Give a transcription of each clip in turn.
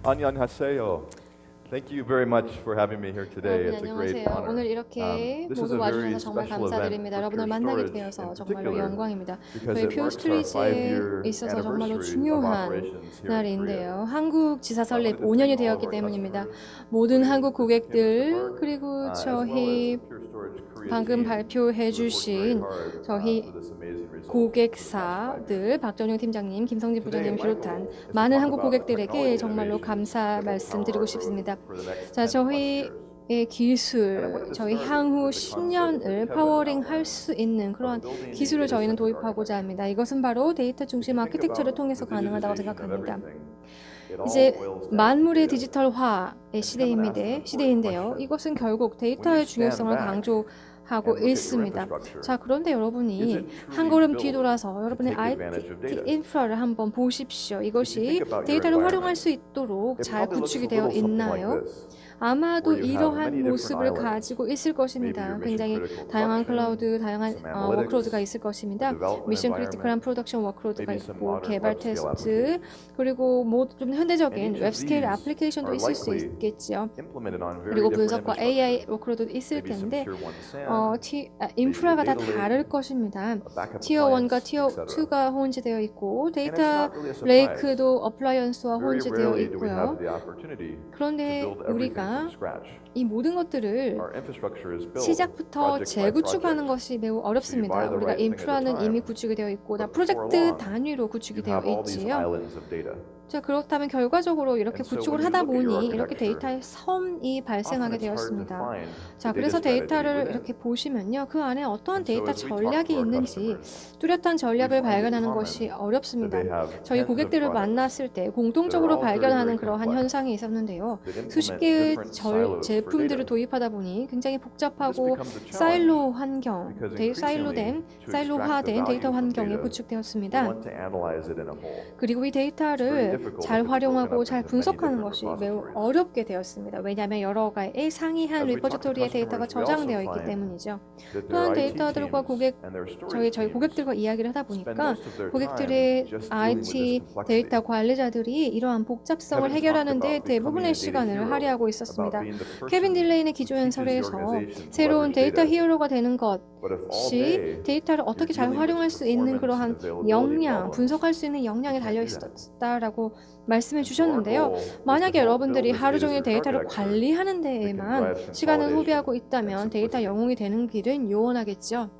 안녕하세요. Thank you very much for having me here today. It's a great 안녕하세요. honor. 오늘 이렇게 This is 모두 a very 와주셔서 정말 special event 감사드립니다. for 여러분을 Pure 만나게 Storage 되어서 in 정말로 particular 영광입니다. because 저희 it 퓨어 marks our 스토리지에 5-year 있어서 정말로 anniversary of 중요한 operations here in Korea. 날인데요. 한국 지사 I wanted 설립 to 5년이 thank all of 되었기 our 때문입니다. customers, 모든 한국 who came to 고객들 support, 그리고 as well as 저희 the Pure Storage Korea 방금 team, 발표해 who has worked very 주신 hard, 저희 for this amazing result for the past 5 years. 고객사들 박정용 팀장님, 김성진 Today, 부장님 my 비롯한 goal is to 많은 talk 한국 about the 고객들에게 technology 정말로 innovations 감사 that will power 말씀드리고 our 싶습니다. growth for the next 자, 10+ years. 저희의 기술, 저희 향후 10년을 파워링 할 수 있는 그러한 기술을 저희는 도입하고자 합니다. 이것은 바로 데이터 중심 아키텍처를 통해서 가능하다고 생각합니다. 이제 만물의 디지털화의 시대인데요. 이것은 결국 데이터의 중요성을 강조하고 있습니다. 자, 그런데 여러분이 한 걸음 뒤돌아서 여러분의 IT 인프라를 한번 보십시오. 이것이 데이터를 활용할 수 있도록 잘 구축이 되어 있나요? 아마도 이러한 모습을 가지고 있을 것입니다. 굉장히 다양한 클라우드, 다양한 워크로드가 있을 것입니다. 미션 크리티컬한 프로덕션 워크로드가 있고 개발 테스트, 그리고 뭐 좀 현대적인 웹스케일 애플리케이션도 있을 수 있겠죠. 그리고 분석과 AI 워크로드도 있을 텐데 인프라가 다 다를 것입니다. 티어 1과 티어 2가 혼재되어 있고 데이터 레이크도 어플라이언스와 혼재되어 있고요. 그런데 우리가 이 모든 것들을 시작부터 재구축하는 것이 매우 어렵습니다. 우리가 인프라는 이미 구축이 되어 있고 다 프로젝트 단위로 구축이 되어 있지요. 자, 그렇다면 결과적으로 이렇게 구축을 하다 보니 이렇게 데이터의 섬이 발생하게 되었습니다. 자, 그래서 데이터를 이렇게 보시면요. 그 안에 어떠한 데이터 전략이 있는지 뚜렷한 전략을 발견하는 것이 어렵습니다. 저희 고객들을 만났을 때 공통적으로 발견하는 그러한 현상이 있었는데요. 수십 개의 제품들을 도입하다 보니 굉장히 복잡하고 사일로화된 데이터 환경이 구축되었습니다. 그리고 이 데이터를 잘 활용하고 잘 분석하는 것이 매우 어렵게 되었습니다. 왜냐하면 여러 가지의 상이한 리포지토리의 데이터가 저장되어 있기 때문이죠. 또한 데이터들과 저희 고객들과 이야기를 하다 보니까 고객들의 IT 데이터 관리자들이 이러한 복잡성을 해결하는 데 대부분의 시간을 할애하고 있었습니다. 케빈 딜레인의 기조연설에서 새로운 데이터 히어로가 되는 것이 데이터를 어떻게 잘 활용할 수 있는 그러한 역량, 분석할 수 있는 역량에 달려 있었다라고 말씀해 주셨는데요. 만약에 여러분들이 하루 종일 데이터를 관리하는 데에만 시간을 소비하고 있다면 데이터 영웅이 되는 길은 요원하겠죠.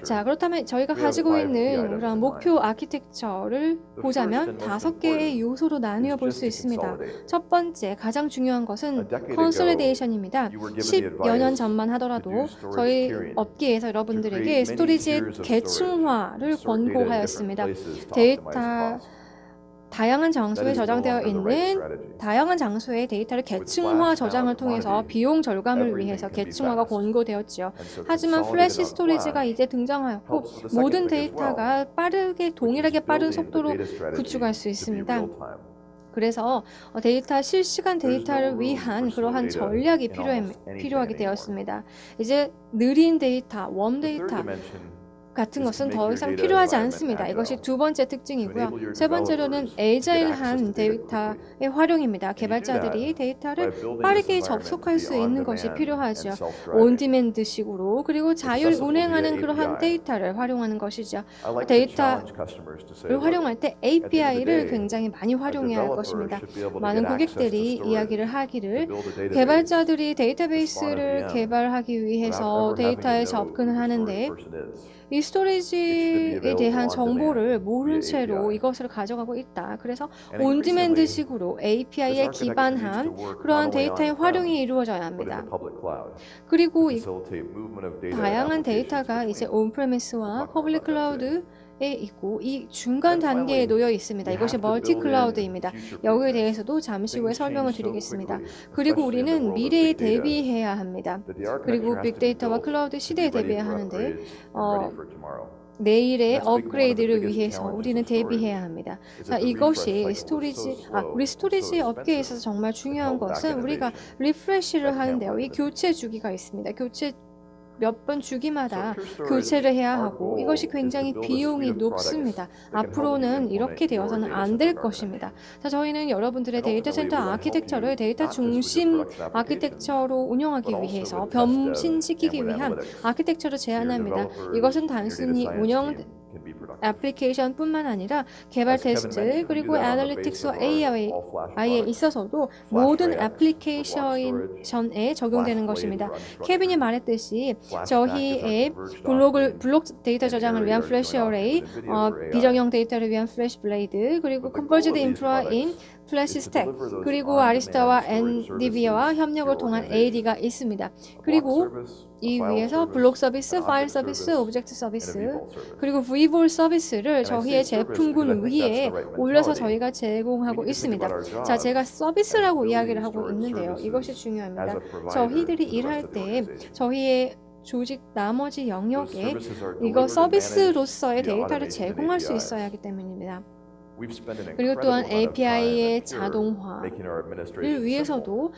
자, 그렇다면 저희가 가지고 있는 그런 목표 아키텍처를 보자면 5개의 요소로 나누어 볼 수 있습니다. 첫 번째, 가장 중요한 것은 컨솔리데이션입니다. 10여 년 전만 하더라도 저희 업계에서 여러분들에게 스토리지의 계층화를 권고하였습니다. 다양한 장소에 저장되어 있는 다양한 장소의 데이터를 계층화 저장을 통해서 비용 절감을 위해서 계층화가 권고되었지요. 하지만 플래시 스토리지가 이제 등장하였고 모든 데이터가 동일하게 빠른 속도로 구축할 수 있습니다. 그래서 실시간 데이터를 위한 그러한 전략이 필요하게 되었습니다. 이제 느린 데이터, 웜 데이터 같은 것은 더 이상 필요하지 않습니다. 이것이 두 번째 특징이고요. 세 번째로는 에이자일한 데이터의 활용입니다. 개발자들이 데이터를 빠르게 접속할 수 있는 것이 필요하죠. 온디맨드식으로 그리고 자율 운행하는 그러한 데이터를 활용하는 것이죠. 데이터를 활용할 때 API를 굉장히 많이 활용해야 할 것입니다. 많은 고객들이 이야기를 하기를 개발자들이 데이터베이스를 개발하기 위해서 데이터에 접근을 하는데 이 스토리지에 대한 정보를 모른 채로 이것을 가져가고 있다. 그래서 온디맨드식으로 API에 기반한 그러한 데이터의 활용이 이루어져야 합니다. 그리고 다양한 데이터가 이제 온프레미스와 퍼블릭 클라우드 있고 이 중간 단계에 놓여 있습니다. 이것이 멀티 클라우드입니다. 여기에 대해서도 잠시 후에 설명을 드리겠습니다. 그리고 우리는 미래에 대비해야 합니다. 그리고 빅데이터와 클라우드 시대에 대비해야 하는데 내일의 업그레이드를 위해서 우리는 대비해야 합니다. 자, 이것이 우리 스토리지 업계에 있어서 정말 중요한 것은 우리가 리프레시를 하는데요. 이 교체 주기가 있습니다. 교체 몇 번 주기마다 교체를 해야 하고 이것이 굉장히 비용이 높습니다. 앞으로는 이렇게 되어서는 안 될 것입니다. 자, 저희는 여러분들의 데이터 센터 아키텍처를 데이터 중심 아키텍처로 운영하기 위해서 변신시키기 위한 아키텍처를 제안합니다. 이것은 단순히 운영 애플리케이션뿐만 아니라 개발 테스트 그리고 애널리틱스와 AI에 있어서도 모든 애플리케이션에 적용되는 것입니다. 케빈이 말했듯이 저희의 블록 데이터 저장을 위한 플래시 어레이, 비정형 데이터를 위한 플래시 블레이드, 그리고 컨버지드 인프라인 플래시 스택, 그리고 아리스타와 엔디비아와 협력을 통한 AD가 있습니다. 그리고 이 위에서 블록 서비스, 파일 서비스, 오브젝트 서비스, 그리고 V볼 서비스를 저희의 제품군 위에 올려서 저희가 제공하고 있습니다. 자, 제가 서비스라고 이야기를 하고 있는데요. 이것이 중요합니다. 저희들이 일할 때 저희의 조직 나머지 영역에 이거 서비스로서의 데이터를 제공할 수 있어야 하기 때문입니다. 그리고 또한 API의 자동화를 위해서도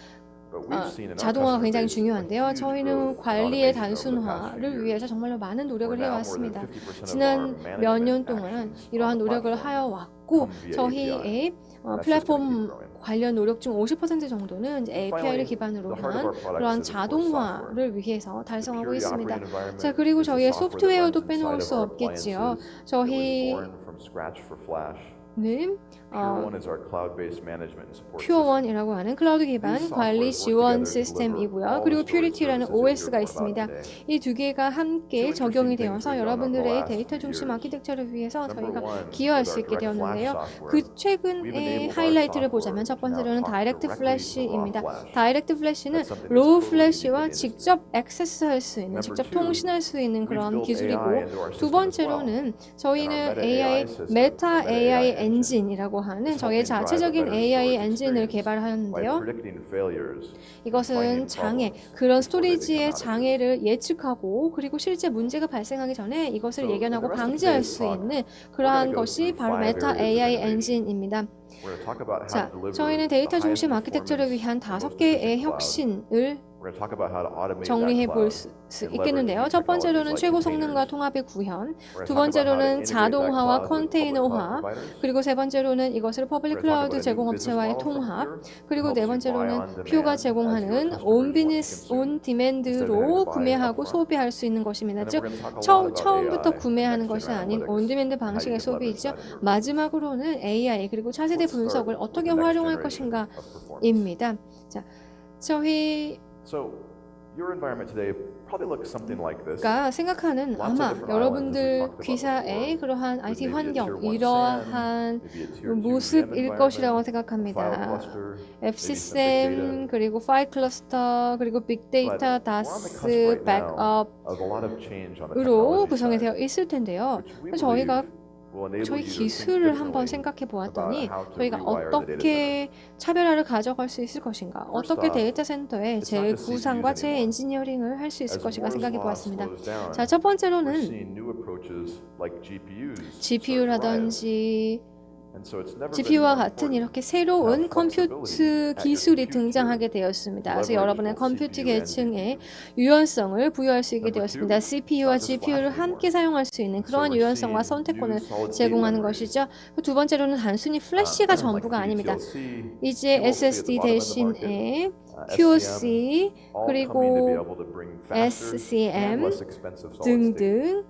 자동화가 굉장히 중요한데요. 저희는 관리의 단순화를 위해서 정말로 많은 노력을 해왔습니다. 지난 몇 년 동안 이러한 노력을 하여 왔고 저희의 플랫폼 관련 노력 중 50% 정도는 API를 기반으로 한 그러한 자동화를 위해서 달성하고 있습니다. 자, 그리고 저희의 소프트웨어도 빼놓을 수 없겠지요. 저희는 퓨어원이라고 하는 클라우드 기반 관리 지원 시스템이고요. 그리고 퓨리티라는 OS가 있습니다. 이 두 개가 함께 적용이 되어서 여러분들의 데이터 중심 아키텍처를 위해서 저희가 기여할 수 있게 되었는데요. 그 최근의 하이라이트를 보자면 첫 번째로는 다이렉트 플래시입니다. 다이렉트 플래시는 로우 플래시와 직접 액세스할 수 있는, 직접 통신할 수 있는 그런 기술이고, 두 번째로는 저희는 메타 AI 엔진이라고 하는 저희의 자체적인 AI 엔진을 개발하였는데요. 이것은 그런 스토리지의 장애를 예측하고 그리고 실제 문제가 발생하기 전에 이것을 예견하고 방지할 수 있는 그러한 것이 바로 메타 AI 엔진입니다. 자, 저희는 데이터 중심 아키텍처를 위한 5개의 혁신을 정리해 볼 수 있겠는데요. 첫 번째로는 최고 성능과 통합의 구현, 두 번째로는 자동화와 컨테이너화, 그리고 세 번째로는 이것을 퍼블릭 클라우드 제공업체와의 통합, 그리고 네 번째로는 퓨어가 제공하는 온 디맨드로 구매하고 소비할 수 있는 것입니다. 즉 처음부터 구매하는 것이 아닌 온 디맨드 방식의 소비이죠. 마지막으로는 AI 그리고 차세대 분석을 어떻게 활용할 것인가입니다. 자, 가 생각하는 아마 여러분들 귀사의 그러한 IT 환경 이러한 모습일 것이라고 생각합니다. FCSM 그리고 파일 클러스터 그리고 빅데이터 다스 백업으로 구성이 되어 있을 텐데요. 저희 기술을 한번 생각해 보았더니 저희가 어떻게 차별화를 가져갈 수 있을 것인가, 어떻게 데이터 센터의 재구상과 재엔지니어링을 할 수 있을 것인가 생각해 보았습니다. 자, 첫 번째로는 GPU와 같은 이렇게 새로운 컴퓨트 기술이 등장하게 되었습니다. 그래서 여러분의 컴퓨트 계층에 유연성을 부여할 수 있게 되었습니다. CPU와 GPU를 함께 사용할 수 있는 그러한 유연성과 선택권을 제공하는 것이죠. 두 번째로는 단순히 플래시가 전부가 아닙니다. 이제 SSD 대신에 QC 그리고 SCM 등등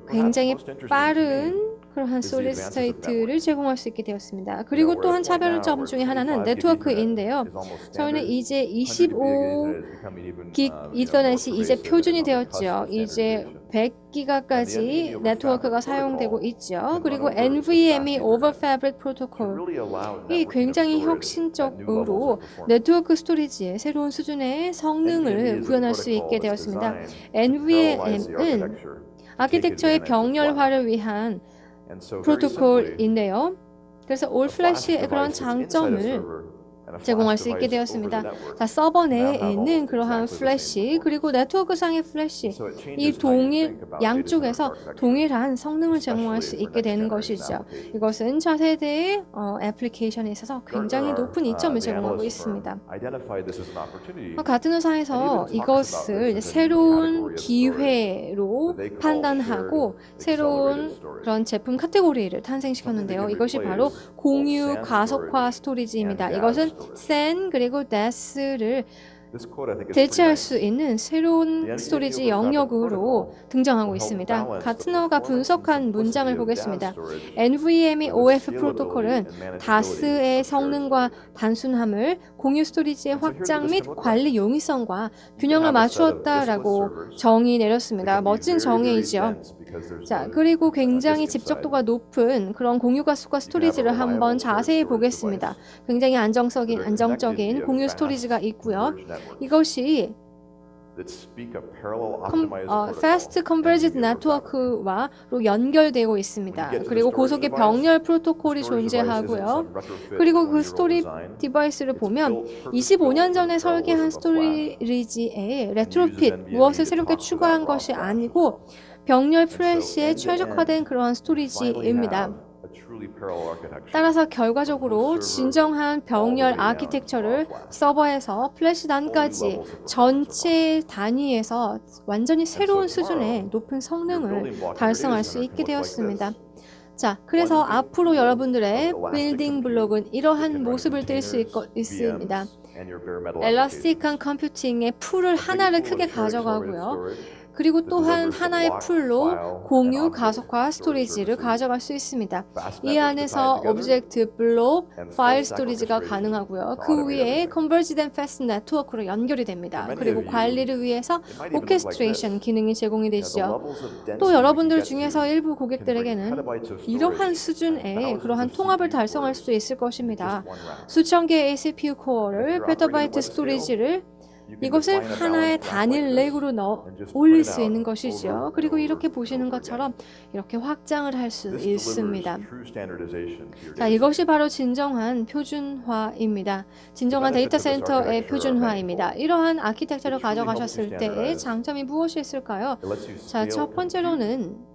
굉장히 빠른 그러한 솔리드 스테이트를 제공할 수 있게 되었습니다. 그리고 또한 차별점 중에 하나는 네트워크인데요. 저희는 이제 25기 이더넷이 이제 표준이 되었죠. 이제 100기가까지 네트워크가 사용되고 있죠. 그리고 NVMe over Fabric 프로토콜이 굉장히 혁신적으로 네트워크 스토리지의 새로운 수준의 성능을 구현할 수 있게 되었습니다. NVM은 아키텍처의 병렬화를 위한 프로토콜인데요. 그래서 올 플래시의 그런 장점을 제공할 수 있게 되었습니다. 자, 서버 내에 있는 그러한 플래시 그리고 네트워크상의 플래시 이 양쪽에서 동일한 성능을 제공할 수 있게 되는 것이죠. 이것은 차세대의 애플리케이션에 있어서 굉장히 높은 이점을 제공하고 있습니다. 같은 회사에서 이것을 새로운 기회로 판단하고 새로운 그런 제품 카테고리를 탄생시켰는데요. 이것이 바로 공유 가속화 스토리지입니다. 이것은 SAN 그리고 DAS를 대체할 수 있는 새로운 스토리지 영역으로 등장하고 있습니다. 가트너가 분석한 문장을 보겠습니다. NVMe OF 프로토콜은 DAS의 성능과 단순함을 공유 스토리지의 확장 및 관리 용이성과 균형을 맞추었다라고 정의 내렸습니다. 멋진 정의이죠. 자, 그리고 굉장히 집적도가 높은 그런 공유 가속화 스토리지를 한번 자세히 보겠습니다. 굉장히 안정적인 공유 스토리지가 있고요. 이것이 Fast Converged Network와로 연결되고 있습니다. 그리고 고속의 병렬 프로토콜이 존재하고요. 그리고 그 스토리 디바이스를 보면 25년 전에 설계한 스토리지에 레트로핏, 무엇을 새롭게 추가한 것이 아니고 병렬 플래시에 최적화된 그러한 스토리지입니다. 따라서 결과적으로 진정한 병렬 아키텍처를 서버에서 플래시단까지 전체 단위에서 완전히 새로운 수준의 높은 성능을 달성할 수 있게 되었습니다. 자, 그래서 앞으로 여러분들의 빌딩 블록은 이러한 모습을 띌 수 있습니다. 엘라스틱한 컴퓨팅의 풀을 하나를 크게 가져가고요. 그리고 또한 하나의 풀로 공유 가속화 스토리지를 가져갈 수 있습니다. 이 안에서 오브젝트, 블록, 파일 스토리지가 가능하고요. 그 위에 Converged and Fast Network로 연결이 됩니다. 그리고 관리를 위해서 오케스트레이션 기능이 제공이 되죠. 또 여러분들 중에서 일부 고객들에게는 이러한 수준의 그러한 통합을 달성할 수 있을 것입니다. 수천 개의 CPU 코어를 페타바이트 스토리지를 이것을 하나의 단일 렉으로 올릴 수 있는 것이죠. 그리고 이렇게 보시는 것처럼 이렇게 확장을 할 수 있습니다. 자, 이것이 바로 진정한 표준화입니다. 진정한 데이터 센터의 표준화입니다. 이러한 아키텍처를 가져가셨을 때의 장점이 무엇이 있을까요? 자, 첫 번째로는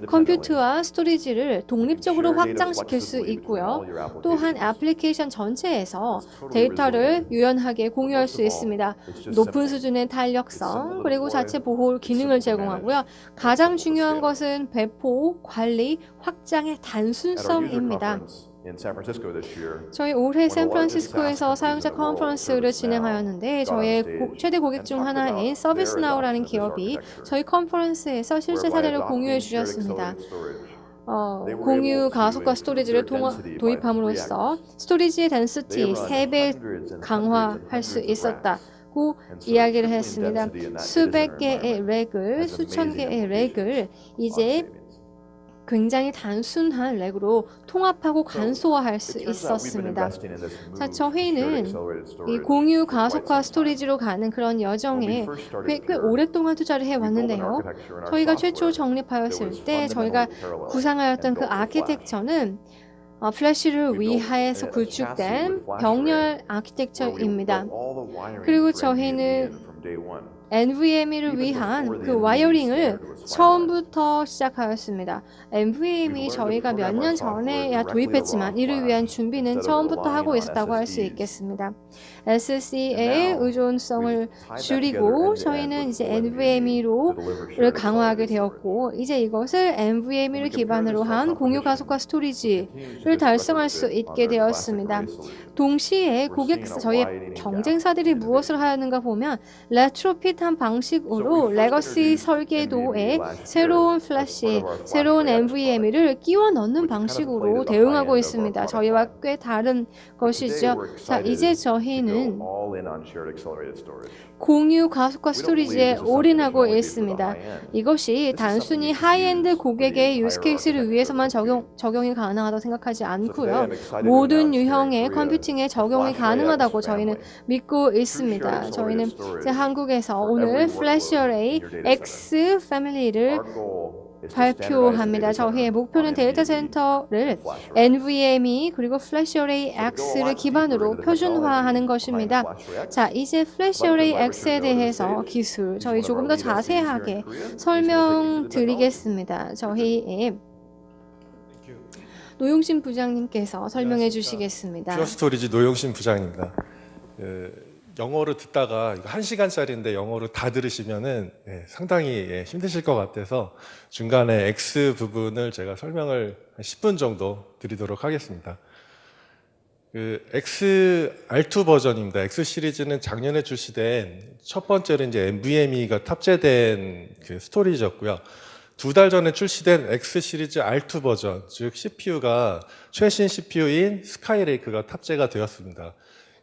컴퓨트와 스토리지를 독립적으로 확장시킬 수 있고요. 또한 애플리케이션 전체에서 데이터를 유연하게 공유할 수 있습니다. 높은 수준의 탄력성 그리고 자체 보호 기능을 제공하고요. 가장 중요한 것은 배포, 관리, 확장의 단순성입니다. 저희 올해 샌프란시스코에서 사용자 컨퍼런스를 진행하였는데 저의 최대 고객 중 하나인 서비스나우라는 기업이 저희 컨퍼런스에서 실제 사례를 공유해 주셨습니다. 공유 가속화 스토리지를 도입함으로써 스토리지의 덴시티 3배 강화할 수 있었다고 이야기를 했습니다. 수백 개의 렉을, 수천 개의 렉을 이제 굉장히 단순한 렉으로 통합하고 간소화할 수 있었습니다. 자, 저희는 이 공유 가속화 스토리지로 가는 그런 여정에 꽤 오랫동안 투자를 해왔는데요. 저희가 최초 정립하였을 때 저희가 구상하였던 그 아키텍처는 플래시를 위하여서 구축된 병렬 아키텍처입니다. 그리고 저희는 NVMe를 위한 그 와이어링을 처음부터 시작하였습니다. NVMe 저희가 몇 년 전에야 도입했지만 이를 위한 준비는 처음부터 하고 있었다고 할 수 있겠습니다. SC의 의존성을 줄이고 저희는 이제 NVMe를 강화하게 되었고 이제 이것을 NVMe를 기반으로 한 공유 가속화 스토리지를 달성할 수 있게 되었습니다. 동시에 저희의 경쟁사들이 무엇을 하였는가 보면 레트로핏한 방식으로 레거시 설계도에 새로운 플래시, 새로운 NVMe를 끼워 넣는 방식으로 대응하고 있습니다. 저희와 꽤 다른 것이죠. 자, 이제 저희는 공유 가속화 스토리지에 올인하고 있습니다. 이것이 단순히 하이엔드 고객의 유스케이스를 위해서만 적용이 가능하다고 생각하지 않고요. 모든 유형의 컴퓨팅에 적용이 가능하다고 저희는 믿고 있습니다. 저희는 이제 한국에서 오늘 플래시 어레이 X 패밀리를 발표합니다. 저희의 목표는 데이터 센터를 NVMe 그리고 플래시 어레이 X를 기반으로 표준화하는 것입니다. 자, 이제 플래시 어레이 X에 대해서 기술 저희 조금 더 자세하게 설명드리겠습니다. 저희의 노용신 부장님께서 설명해 주시겠습니다. 퓨어 스토리지 노용신 부장입니다. 영어로 듣다가 이거 1시간짜리인데 영어로 다 들으시면은 상당히 힘드실 것 같아서 중간에 X 부분을 제가 설명을 한 10분 정도 드리도록 하겠습니다. XR2 버전입니다. X 시리즈는 작년에 출시된 첫 번째로 이제 NVMe가 탑재된 그 스토리지였고요. 2달 전에 출시된 X 시리즈 R2 버전, 즉 CPU가 최신 CPU인 스카이레이크가 탑재가 되었습니다.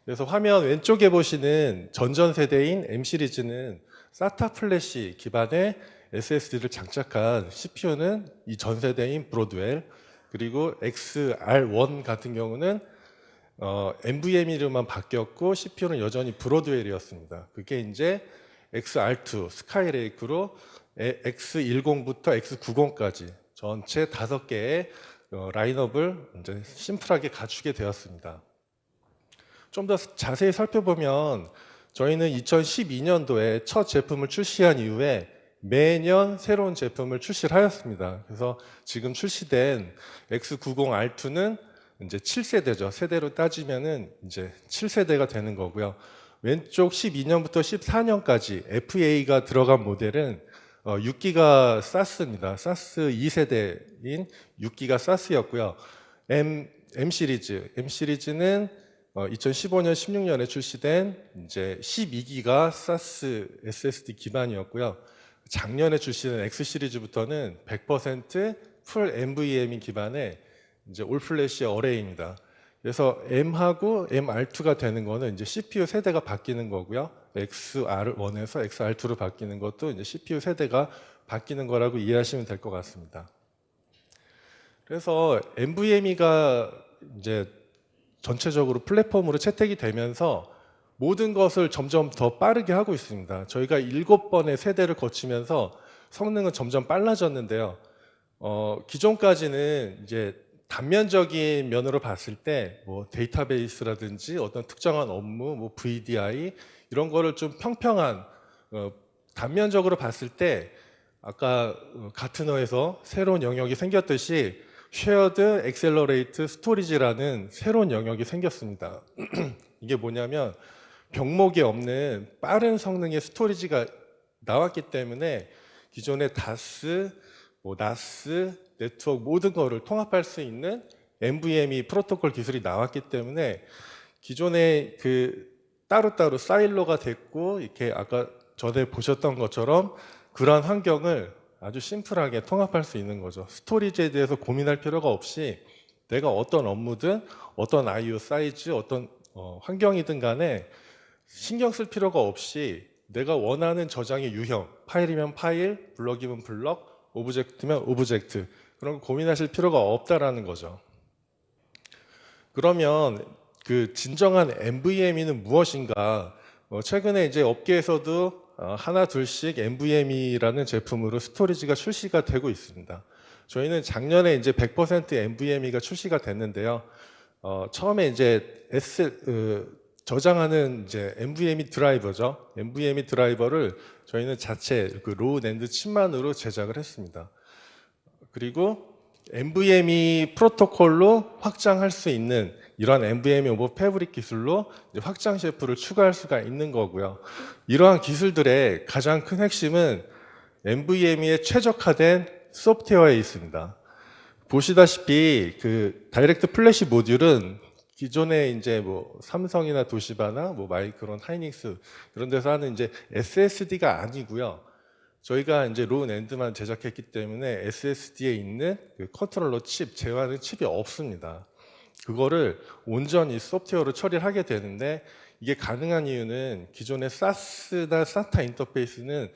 그래서 화면 왼쪽에 보시는 전전 세대인 M 시리즈는 SATA 플래시 기반의 SSD를 장착한 CPU는 이 전 세대인 브로드웰, 그리고 XR1 같은 경우는 NVMe로만 바뀌었고 CPU는 여전히 브로드웰이었습니다. 그게 이제 XR2 스카이레이크로 X10부터 X90까지 전체 5개의 라인업을 이제 심플하게 갖추게 되었습니다. 좀 더 자세히 살펴보면 저희는 2012년도에 첫 제품을 출시한 이후에 매년 새로운 제품을 출시를 하였습니다. 그래서 지금 출시된 X90R2는 이제 7세대죠. 세대로 따지면은 이제 7세대가 되는 거고요. 왼쪽 12년부터 14년까지 FA가 들어간 모델은 6기가 사스입니다. 사스 2세대인 6기가 사스였고요. M 시리즈는 2015년, 16년에 출시된 이제 12기가 사스 SSD 기반이었고요. 작년에 출시된 X 시리즈부터는 100% 풀 NVMe 기반의 이제 올 플래시 어레이입니다. 그래서 M하고 MR2가 되는 거는 이제 CPU 세대가 바뀌는 거고요. XR1에서 XR2로 바뀌는 것도 이제 CPU 세대가 바뀌는 거라고 이해하시면 될 것 같습니다. 그래서 NVMe가 이제 전체적으로 플랫폼으로 채택이 되면서 모든 것을 점점 더 빠르게 하고 있습니다. 저희가 7번의 세대를 거치면서 성능은 점점 빨라졌는데요. 기존까지는 이제 단면적인 면으로 봤을 때 뭐 데이터베이스라든지 어떤 특정한 업무, 뭐 VDI 이런 거를 좀 평평한 단면적으로 봤을 때 아까 가트너에서 새로운 영역이 생겼듯이 쉐어드 엑셀러레이트 스토리지라는 새로운 영역이 생겼습니다. 이게 뭐냐면 병목이 없는 빠른 성능의 스토리지가 나왔기 때문에 기존의 다스, 뭐 나스, 네트워크 모든 거를 통합할 수 있는 NVMe 프로토콜 기술이 나왔기 때문에 기존에 그 따로따로 사일로가 됐고 이렇게 아까 전에 보셨던 것처럼 그러한 환경을 아주 심플하게 통합할 수 있는 거죠. 스토리지에 대해서 고민할 필요가 없이 내가 어떤 업무든 어떤 IO 사이즈, 어떤 환경이든 간에 신경 쓸 필요가 없이 내가 원하는 저장의 유형, 파일이면 파일, 블럭이면 블럭, 오브젝트면 오브젝트 그런 거 고민하실 필요가 없다라는 거죠. 그러면 그 진정한 NVMe는 무엇인가? 최근에 이제 업계에서도 하나 둘씩 NVMe라는 제품으로 스토리지가 출시가 되고 있습니다. 저희는 작년에 이제 100% NVMe가 출시가 됐는데요. 처음에 이제 저장하는 이제 NVMe 드라이버죠. NVMe 드라이버를 저희는 자체 그 로우 낸드 칩만으로 제작을 했습니다. 그리고 NVMe 프로토콜로 확장할 수 있는 이러한 NVMe 오버 패브릭 기술로 확장 셰프를 추가할 수가 있는 거고요. 이러한 기술들의 가장 큰 핵심은 NVMe에 최적화된 소프트웨어에 있습니다. 보시다시피 그 다이렉트 플래시 모듈은 기존에 이제 뭐 삼성이나 도시바나 뭐 마이크론, 하이닉스 이런 데서 하는 이제 SSD가 아니고요. 저희가 이제 로우 낸드만 제작했기 때문에 SSD에 있는 그 컨트롤러 칩, 제어하는 칩이 없습니다. 그거를 온전히 소프트웨어로 처리를 하게 되는데 이게 가능한 이유는 기존의 SAS나 SATA 인터페이스는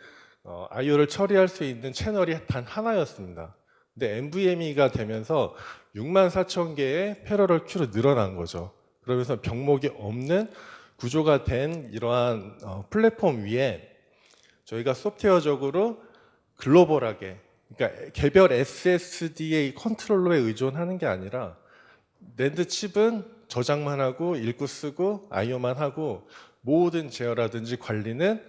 IO를 처리할 수 있는 채널이 단 하나였습니다. 근데 NVMe가 되면서 64,000개의 패러럴 큐로 늘어난 거죠. 그러면서 병목이 없는 구조가 된 이러한 플랫폼 위에 저희가 소프트웨어적으로 글로벌하게 그러니까 개별 SSD의 컨트롤러에 의존하는 게 아니라 낸드 칩은 저장만 하고 읽고 쓰고 I/O만 하고 모든 제어라든지 관리는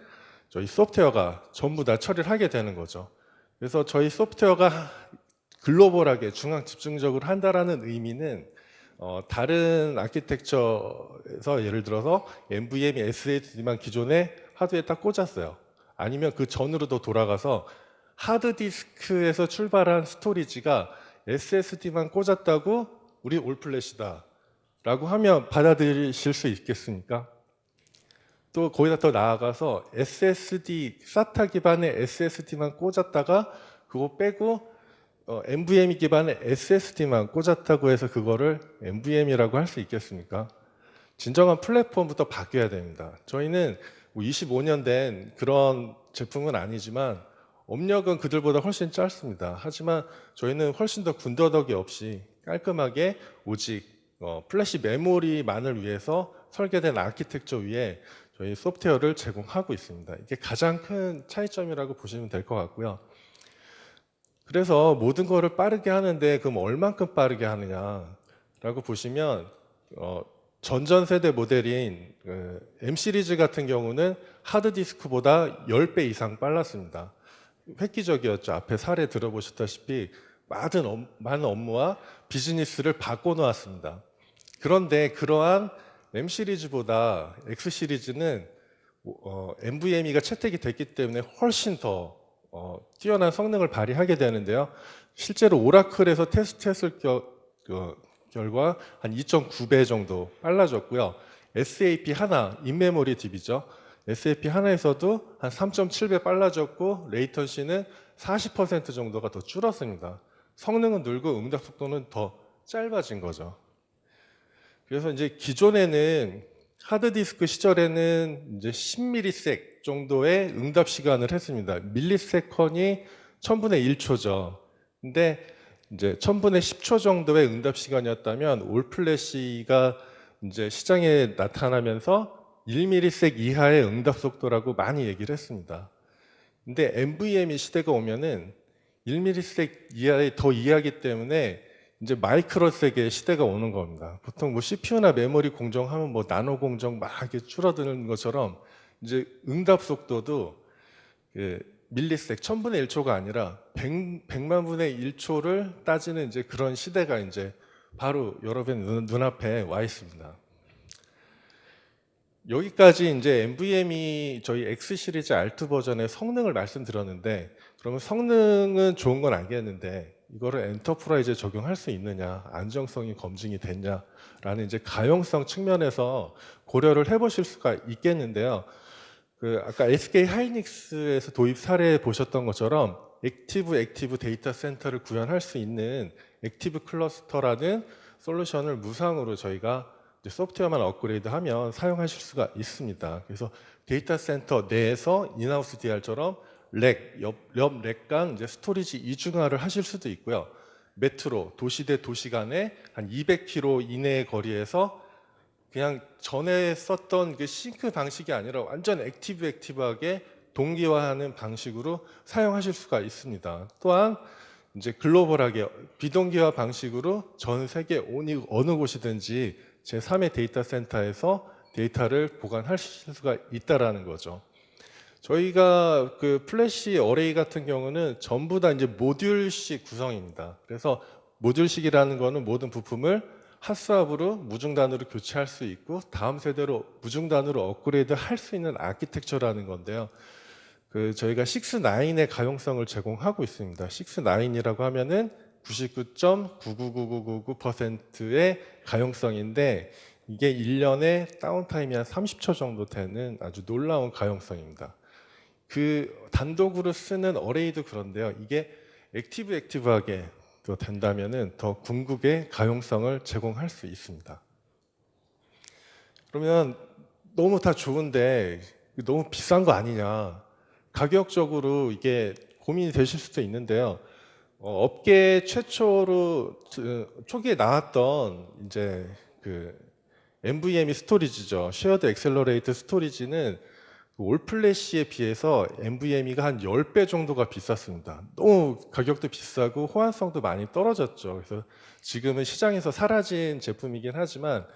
저희 소프트웨어가 전부 다 처리를 하게 되는 거죠. 그래서 저희 소프트웨어가 글로벌하게 중앙 집중적으로 한다라는 의미는 다른 아키텍처에서 예를 들어서 NVMe SSD만 기존에 하드에 딱 꽂았어요. 아니면 그 전으로도 돌아가서 하드디스크에서 출발한 스토리지가 SSD만 꽂았다고 우리 올플래시다 라고 하면 받아들이실 수 있겠습니까? 또 거기다 더 나아가서 SSD, SATA 기반의 SSD만 꽂았다가 그거 빼고 NVMe 기반의 SSD만 꽂았다고 해서 그거를 NVMe라고 할 수 있겠습니까? 진정한 플랫폼부터 바뀌어야 됩니다. 저희는 25년 된 그런 제품은 아니지만 업력은 그들보다 훨씬 짧습니다. 하지만 저희는 훨씬 더 군더더기 없이 깔끔하게 오직 플래시 메모리만을 위해서 설계된 아키텍처 위에 저희 소프트웨어를 제공하고 있습니다. 이게 가장 큰 차이점이라고 보시면 될 것 같고요. 그래서 모든 거를 빠르게 하는데 그럼 얼만큼 빠르게 하느냐라고 보시면 전전세대 모델인 M 시리즈 같은 경우는 하드디스크보다 10배 이상 빨랐습니다. 획기적이었죠. 앞에 사례 들어보셨다시피 많은 업무와 비즈니스를 바꿔놓았습니다. 그런데 그러한 M 시리즈보다 X 시리즈는 NVMe가 채택이 됐기 때문에 훨씬 더 뛰어난 성능을 발휘하게 되는데요. 실제로 오라클에서 테스트했을 결과 한 2.9배 정도 빨라졌고요. SAP 하나, 인메모리 딥이죠. SAP 하나에서도 한 3.7배 빨라졌고 레이턴시는 40% 정도가 더 줄었습니다. 성능은 늘고 응답 속도는 더 짧아진 거죠. 그래서 이제 기존에는 하드디스크 시절에는 이제 10msec 정도의 응답 시간을 했습니다. 밀리세컨이 1000분의 1초죠. 근데 이제 1000분의 10초 정도의 응답 시간이었다면 올플래시가 이제 시장에 나타나면서 1ms 이하의 응답 속도라고 많이 얘기를 했습니다. 근데 NVMe 시대가 오면은 1ms 이하에 더 이하기 때문에 이제 마이크로섹의 시대가 오는 겁니다. 보통 뭐 CPU나 메모리 공정하면 뭐 나노 공정 막 이렇게 줄어드는 것처럼 이제 응답 속도도 밀리섹 1000분의 1초가 아니라 100만 분의 1초를 따지는 이제 그런 시대가 이제 바로 여러분의 눈앞에 와 있습니다. 여기까지 이제 NVMe 저희 X 시리즈 R2 버전의 성능을 말씀드렸는데, 그러면 성능은 좋은 건 알겠는데 이거를 엔터프라이즈에 적용할 수 있느냐, 안정성이 검증이 됐냐라는 이제 가용성 측면에서 고려를 해보실 수가 있겠는데요. 아까 SK 하이닉스에서 도입 사례 보셨던 것처럼 액티브 데이터 센터를 구현할 수 있는 액티브 클러스터라는 솔루션을 무상으로 저희가 이제 소프트웨어만 업그레이드하면 사용하실 수가 있습니다. 그래서 데이터 센터 내에서 인하우스 DR처럼 옆 렉 간 이제 스토리지 이중화를 하실 수도 있고요. 메트로 도시 대 도시 간에 한 200km 이내의 거리에서 그냥 전에 썼던 그 싱크 방식이 아니라 완전 액티브하게 동기화하는 방식으로 사용하실 수가 있습니다. 또한 이제 글로벌하게 비동기화 방식으로 전 세계 어느 곳이든지 제3의 데이터 센터에서 데이터를 보관하실 수가 있다라는 거죠. 저희가 그 플래시 어레이 같은 경우는 전부 다 이제 모듈식 구성입니다. 그래서 모듈식이라는 거는 모든 부품을 핫스왑으로 무중단으로 교체할 수 있고 다음 세대로 무중단으로 업그레이드 할 수 있는 아키텍처라는 건데요. 저희가 6-9의 가용성을 제공하고 있습니다. 6-9이라고 하면은 99.99999%의 가용성인데 이게 1년에 다운타임이 한 30초 정도 되는 아주 놀라운 가용성입니다. 단독으로 쓰는 어레이도 그런데요. 이게 액티브하게 된다면은 더 궁극의 가용성을 제공할 수 있습니다. 그러면 너무 다 좋은데 너무 비싼 거 아니냐? 가격적으로 이게 고민이 되실 수도 있는데요. 업계 최초로 초기에 나왔던 이제 NVMe 스토리지죠. 쉐어드 엑셀러레이트 스토리지는 올플래시에 비해서 NVMe가 한 10배 정도가 비쌌습니다. 너무 가격도 비싸고 호환성도 많이 떨어졌죠. 그래서 지금은 시장에서 사라진 제품이긴 하지만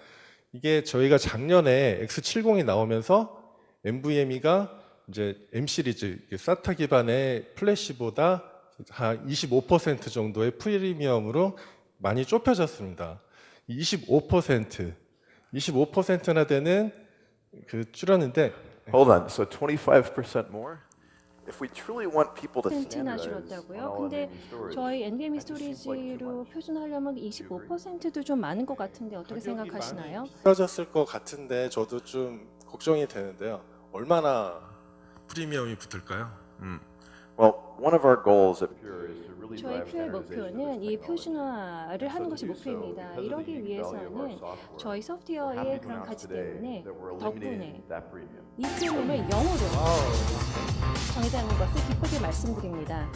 이게 저희가 작년에 X70이 나오면서 NVMe가 이제 M 시리즈 SATA 기반의 플래시보다 한 25% 정도의 프리미엄으로 많이 좁혀졌습니다. 25%나 되는 줄였는데 Hold on. So 25% more? If we truly want people to 센트나 standardize 줄었다고요? on all 근데 NVMe storage, 저희 NVMe that just seems like too 스토리지로 much. 표준하려면 25%도 좀 많은 것 같은데 어떻게 생각하시나요? 떨어졌을 것 같은데 저도 좀 걱정이 되는데요. 얼마나 프리미엄이 붙을까요? Well, one of our goals at Pure is to really 저희 drive 퓨어의 standardization of this 목표는 이 technology. 표준화를 하는 것이 So to do so, 목표입니다. because of the 이러기 unique value of our 위해서는 software, 저희 we're 소프트웨어의 happy to 그런 announce 가치 today 때문에 that we're 덕분에 eliminating that premium. 이 프리미엄을 0으로 정해자는 것을 기쁘게 말씀드립니다.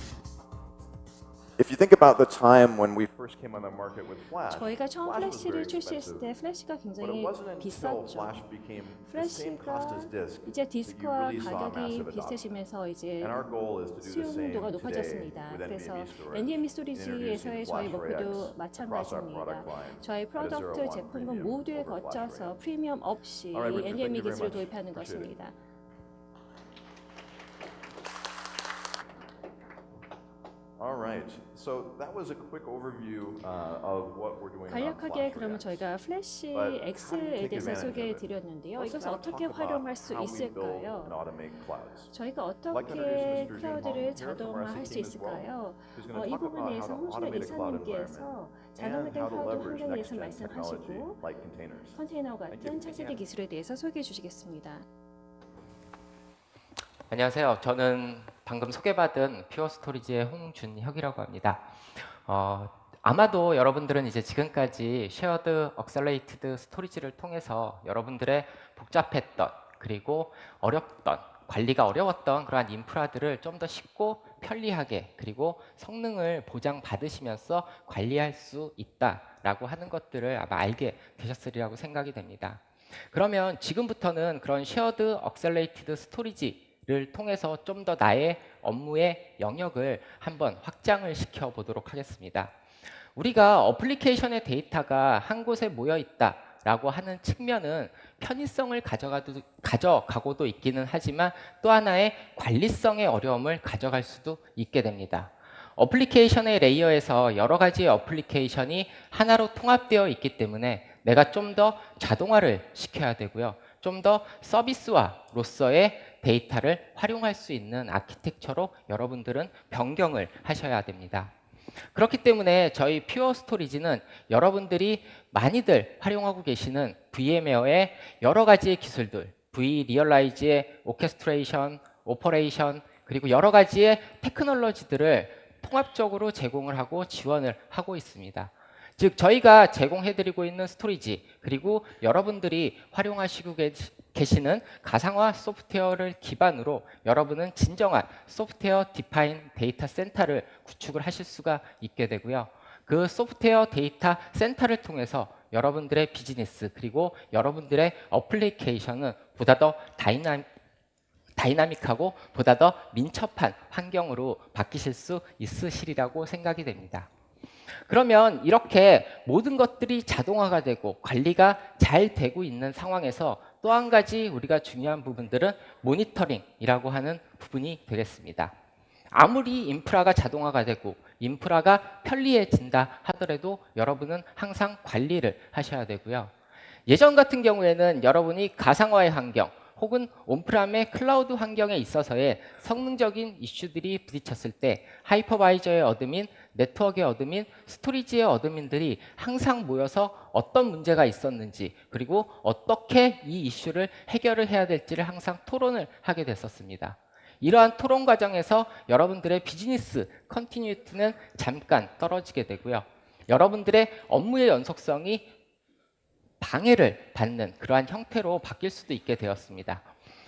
If you think about the time when we first came on the market with Flash, 저희가 처음 Flash was very 플래시를 출시했을 때 expensive. 플래시가 But it 굉장히 wasn't until 비쌌죠. Flash became the same cost 플래시가 as disk 이제 that you 디스크와 really saw 가격이 massive adoption. 비슷해지면서 이제 And our goal is to do the same 수용도가 today 높아졌습니다. with 그래서 NVMe storage, NVMe introducing 스토리지에서의 저희 Flash 목표도 Ray X across our 마찬가지입니다. product line 저희 at a 프로덕트 0.1 제품군 premium 모두에 over Flash Ray 거쳐서 X. 프리미엄 없이 Alright, 이 Richard, NVMe thank you very 기술을 much. 도입하는 Appreciate it. 것입니다. All right. So that was a quick overview of what we're doing about 간략하게 Flash 그러면 Ray X. 저희가 플래시 But how do you X에 take 대해서 advantage 소개해 of it? 드렸는데요. Let's 이것을 now 어떻게 talk about 활용할 수 how we build 있을까요? and automate clouds. 저희가 I'd like to 어떻게 introduce Mr. Jim 클라우드를 Hong here from our 자동화할 SC 수 team as well, 있을까요? who's 이 going to talk about 부분에 how 대해서 to 홍준호 automate a cloud environment 이사님께서 and 자동화된 how to 클라우드 leverage 환경에 대해서 next-gen technology 말씀하시고 like containers. 컨테이너 Thank 같은 you. 차세대 기술에 대해서 소개해 주시겠습니다. 안녕하세요. 저는 방금 소개받은 퓨어 스토리지의 홍준혁이라고 합니다. 아마도 여러분들은 이제 지금까지 쉐어드 억셀레이티드 스토리지를 통해서 여러분들의 복잡했던 그리고 어렵던 관리가 어려웠던 그러한 인프라들을 좀 더 쉽고 편리하게 그리고 성능을 보장받으시면서 관리할 수 있다라고 하는 것들을 아마 알게 되셨으리라고 생각이 됩니다. 그러면 지금부터는 그런 쉐어드 억셀레이티드 스토리지를 통해서 좀 더 나의 업무의 영역을 한번 확장을 시켜 보도록 하겠습니다. 우리가 어플리케이션의 데이터가 한 곳에 모여 있다라고 하는 측면은 편의성을 가져가고도 있기는 하지만 또 하나의 관리성의 어려움을 가져갈 수도 있게 됩니다. 어플리케이션의 레이어에서 여러 가지의 어플리케이션이 하나로 통합되어 있기 때문에 내가 좀 더 자동화를 시켜야 되고요. 좀 더 서비스화로서의 데이터를 활용할 수 있는 아키텍처로 여러분들은 변경을 하셔야 됩니다. 그렇기 때문에 저희 퓨어 스토리지는 여러분들이 많이들 활용하고 계시는 VM웨어의 여러 가지의 기술들, vRealize의 오케스트레이션, 오퍼레이션, 그리고 여러 가지의 테크놀로지들을 통합적으로 제공을 하고 지원을 하고 있습니다. 즉 저희가 제공해드리고 있는 스토리지 그리고 여러분들이 활용하시고 계시는 가상화 소프트웨어를 기반으로 여러분은 진정한 소프트웨어 디파인 데이터 센터를 구축을 하실 수가 있게 되고요. 그 소프트웨어 데이터 센터를 통해서 여러분들의 비즈니스 그리고 여러분들의 어플리케이션은 보다 더 다이나믹하고 보다 더 민첩한 환경으로 바뀌실 수 있으시리라고 생각이 됩니다. 그러면 이렇게 모든 것들이 자동화가 되고 관리가 잘 되고 있는 상황에서 또 한 가지 우리가 중요한 부분들은 모니터링이라고 하는 부분이 되겠습니다. 아무리 인프라가 자동화가 되고 인프라가 편리해진다 하더라도 여러분은 항상 관리를 하셔야 되고요. 예전 같은 경우에는 여러분이 가상화의 환경 혹은 온프람의 클라우드 환경에 있어서의 성능적인 이슈들이 부딪혔을 때 하이퍼바이저의 어드민, 네트워크의 어드민, 스토리지의 어드민들이 항상 모여서 어떤 문제가 있었는지 그리고 어떻게 이 이슈를 해결을 해야 될지를 항상 토론을 하게 됐었습니다. 이러한 토론 과정에서 여러분들의 비즈니스 컨티뉴티는 잠깐 떨어지게 되고요. 여러분들의 업무의 연속성이 방해를 받는 그러한 형태로 바뀔 수도 있게 되었습니다.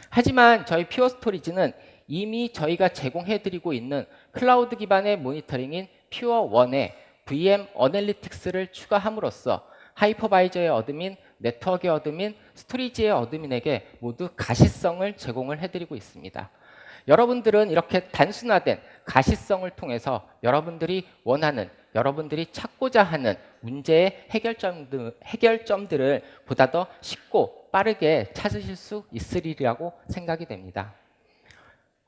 하지만 저희 퓨어 스토리지는 이미 저희가 제공해드리고 있는 클라우드 기반의 모니터링인 퓨어1에 VM 어널리틱스를 추가함으로써 하이퍼바이저의 어드민, 네트워크의 어드민, 스토리지의 어드민에게 모두 가시성을 제공을 해드리고 있습니다. 여러분들은 이렇게 단순화된 가시성을 통해서 여러분들이 원하는, 여러분들이 찾고자 하는 문제의 해결점들을 보다 더 쉽고 빠르게 찾으실 수 있으리라고 생각이 됩니다.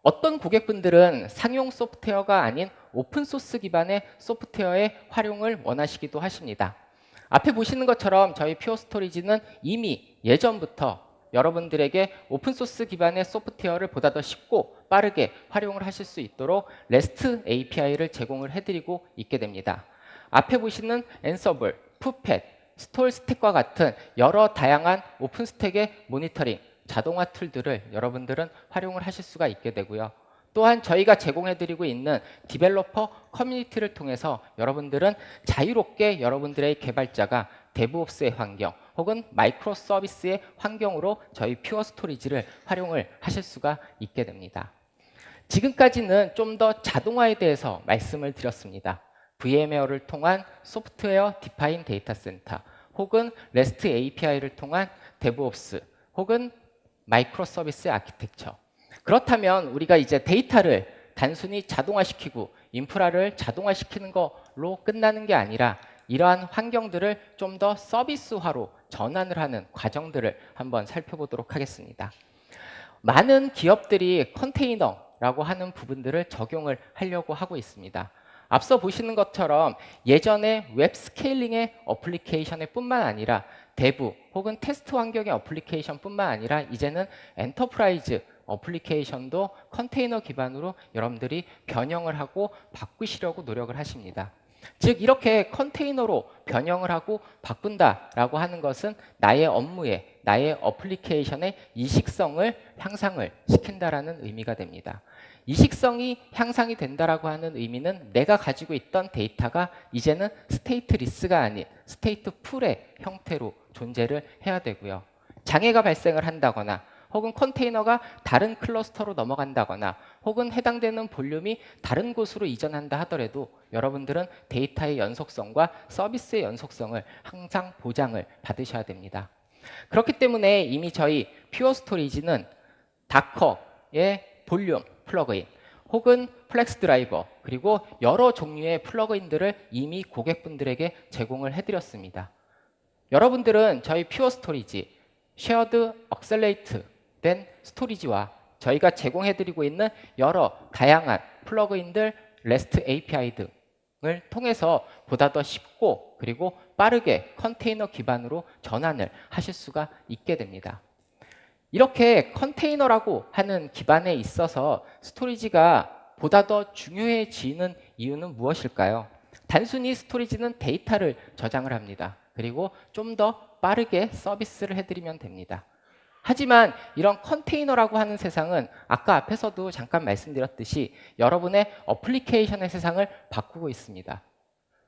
어떤 고객분들은 상용 소프트웨어가 아닌 오픈소스 기반의 소프트웨어의 활용을 원하시기도 하십니다. 앞에 보시는 것처럼 저희 퓨어스토리지는 이미 예전부터 여러분들에게 오픈소스 기반의 소프트웨어를 보다 더 쉽고 빠르게 활용을 하실 수 있도록 REST API를 제공을 해드리고 있게 됩니다. 앞에 보시는 앤서블, 푸펫, 스톨스택과 같은 여러 다양한 오픈스택의 모니터링, 자동화 툴들을 여러분들은 활용을 하실 수가 있게 되고요. 또한 저희가 제공해드리고 있는 디벨로퍼 커뮤니티를 통해서 여러분들은 자유롭게 여러분들의 개발자가 데브옵스의 환경 혹은 마이크로 서비스의 환경으로 저희 퓨어 스토리지를 활용을 하실 수가 있게 됩니다. 지금까지는 좀 더 자동화에 대해서 말씀을 드렸습니다. VMware를 통한 소프트웨어 디파인 데이터 센터 혹은 REST API를 통한 데브옵스 혹은 마이크로 서비스 아키텍처. 그렇다면 우리가 이제 데이터를 단순히 자동화시키고 인프라를 자동화시키는 걸로 끝나는 게 아니라 이러한 환경들을 좀 더 서비스화로 전환을 하는 과정들을 한번 살펴보도록 하겠습니다. 많은 기업들이 컨테이너라고 하는 부분들을 적용을 하려고 하고 있습니다. 앞서 보시는 것처럼 예전에 웹 스케일링의 어플리케이션에 뿐만 아니라 대부 혹은 테스트 환경의 어플리케이션 뿐만 아니라 이제는 엔터프라이즈 어플리케이션도 컨테이너 기반으로 여러분들이 변형을 하고 바꾸시려고 노력을 하십니다. 즉 이렇게 컨테이너로 변형을 하고 바꾼다라고 하는 것은 나의 업무에, 나의 어플리케이션의 이식성을 향상을 시킨다라는 의미가 됩니다. 이식성이 향상이 된다라고 하는 의미는 내가 가지고 있던 데이터가 이제는 스테이트리스가 아닌 스테이트 풀의 형태로 존재를 해야 되고요. 장애가 발생을 한다거나 혹은 컨테이너가 다른 클러스터로 넘어간다거나 혹은 해당되는 볼륨이 다른 곳으로 이전한다 하더라도 여러분들은 데이터의 연속성과 서비스의 연속성을 항상 보장을 받으셔야 됩니다. 그렇기 때문에 이미 저희 퓨어 스토리지는 다커의 볼륨 플러그인 혹은 플렉스 드라이버 그리고 여러 종류의 플러그인들을 이미 고객분들에게 제공을 해드렸습니다. 여러분들은 저희 퓨어 스토리지 쉐어드 억셀레이트 된 스토리지와 저희가 제공해드리고 있는 여러 다양한 플러그인들, REST API 등을 통해서 보다 더 쉽고 그리고 빠르게 컨테이너 기반으로 전환을 하실 수가 있게 됩니다. 이렇게 컨테이너라고 하는 기반에 있어서 스토리지가 보다 더 중요해지는 이유는 무엇일까요? 단순히 스토리지는 데이터를 저장을 합니다. 그리고 좀 더 빠르게 서비스를 해드리면 됩니다. 하지만 이런 컨테이너라고 하는 세상은 아까 앞에서도 잠깐 말씀드렸듯이 여러분의 어플리케이션의 세상을 바꾸고 있습니다.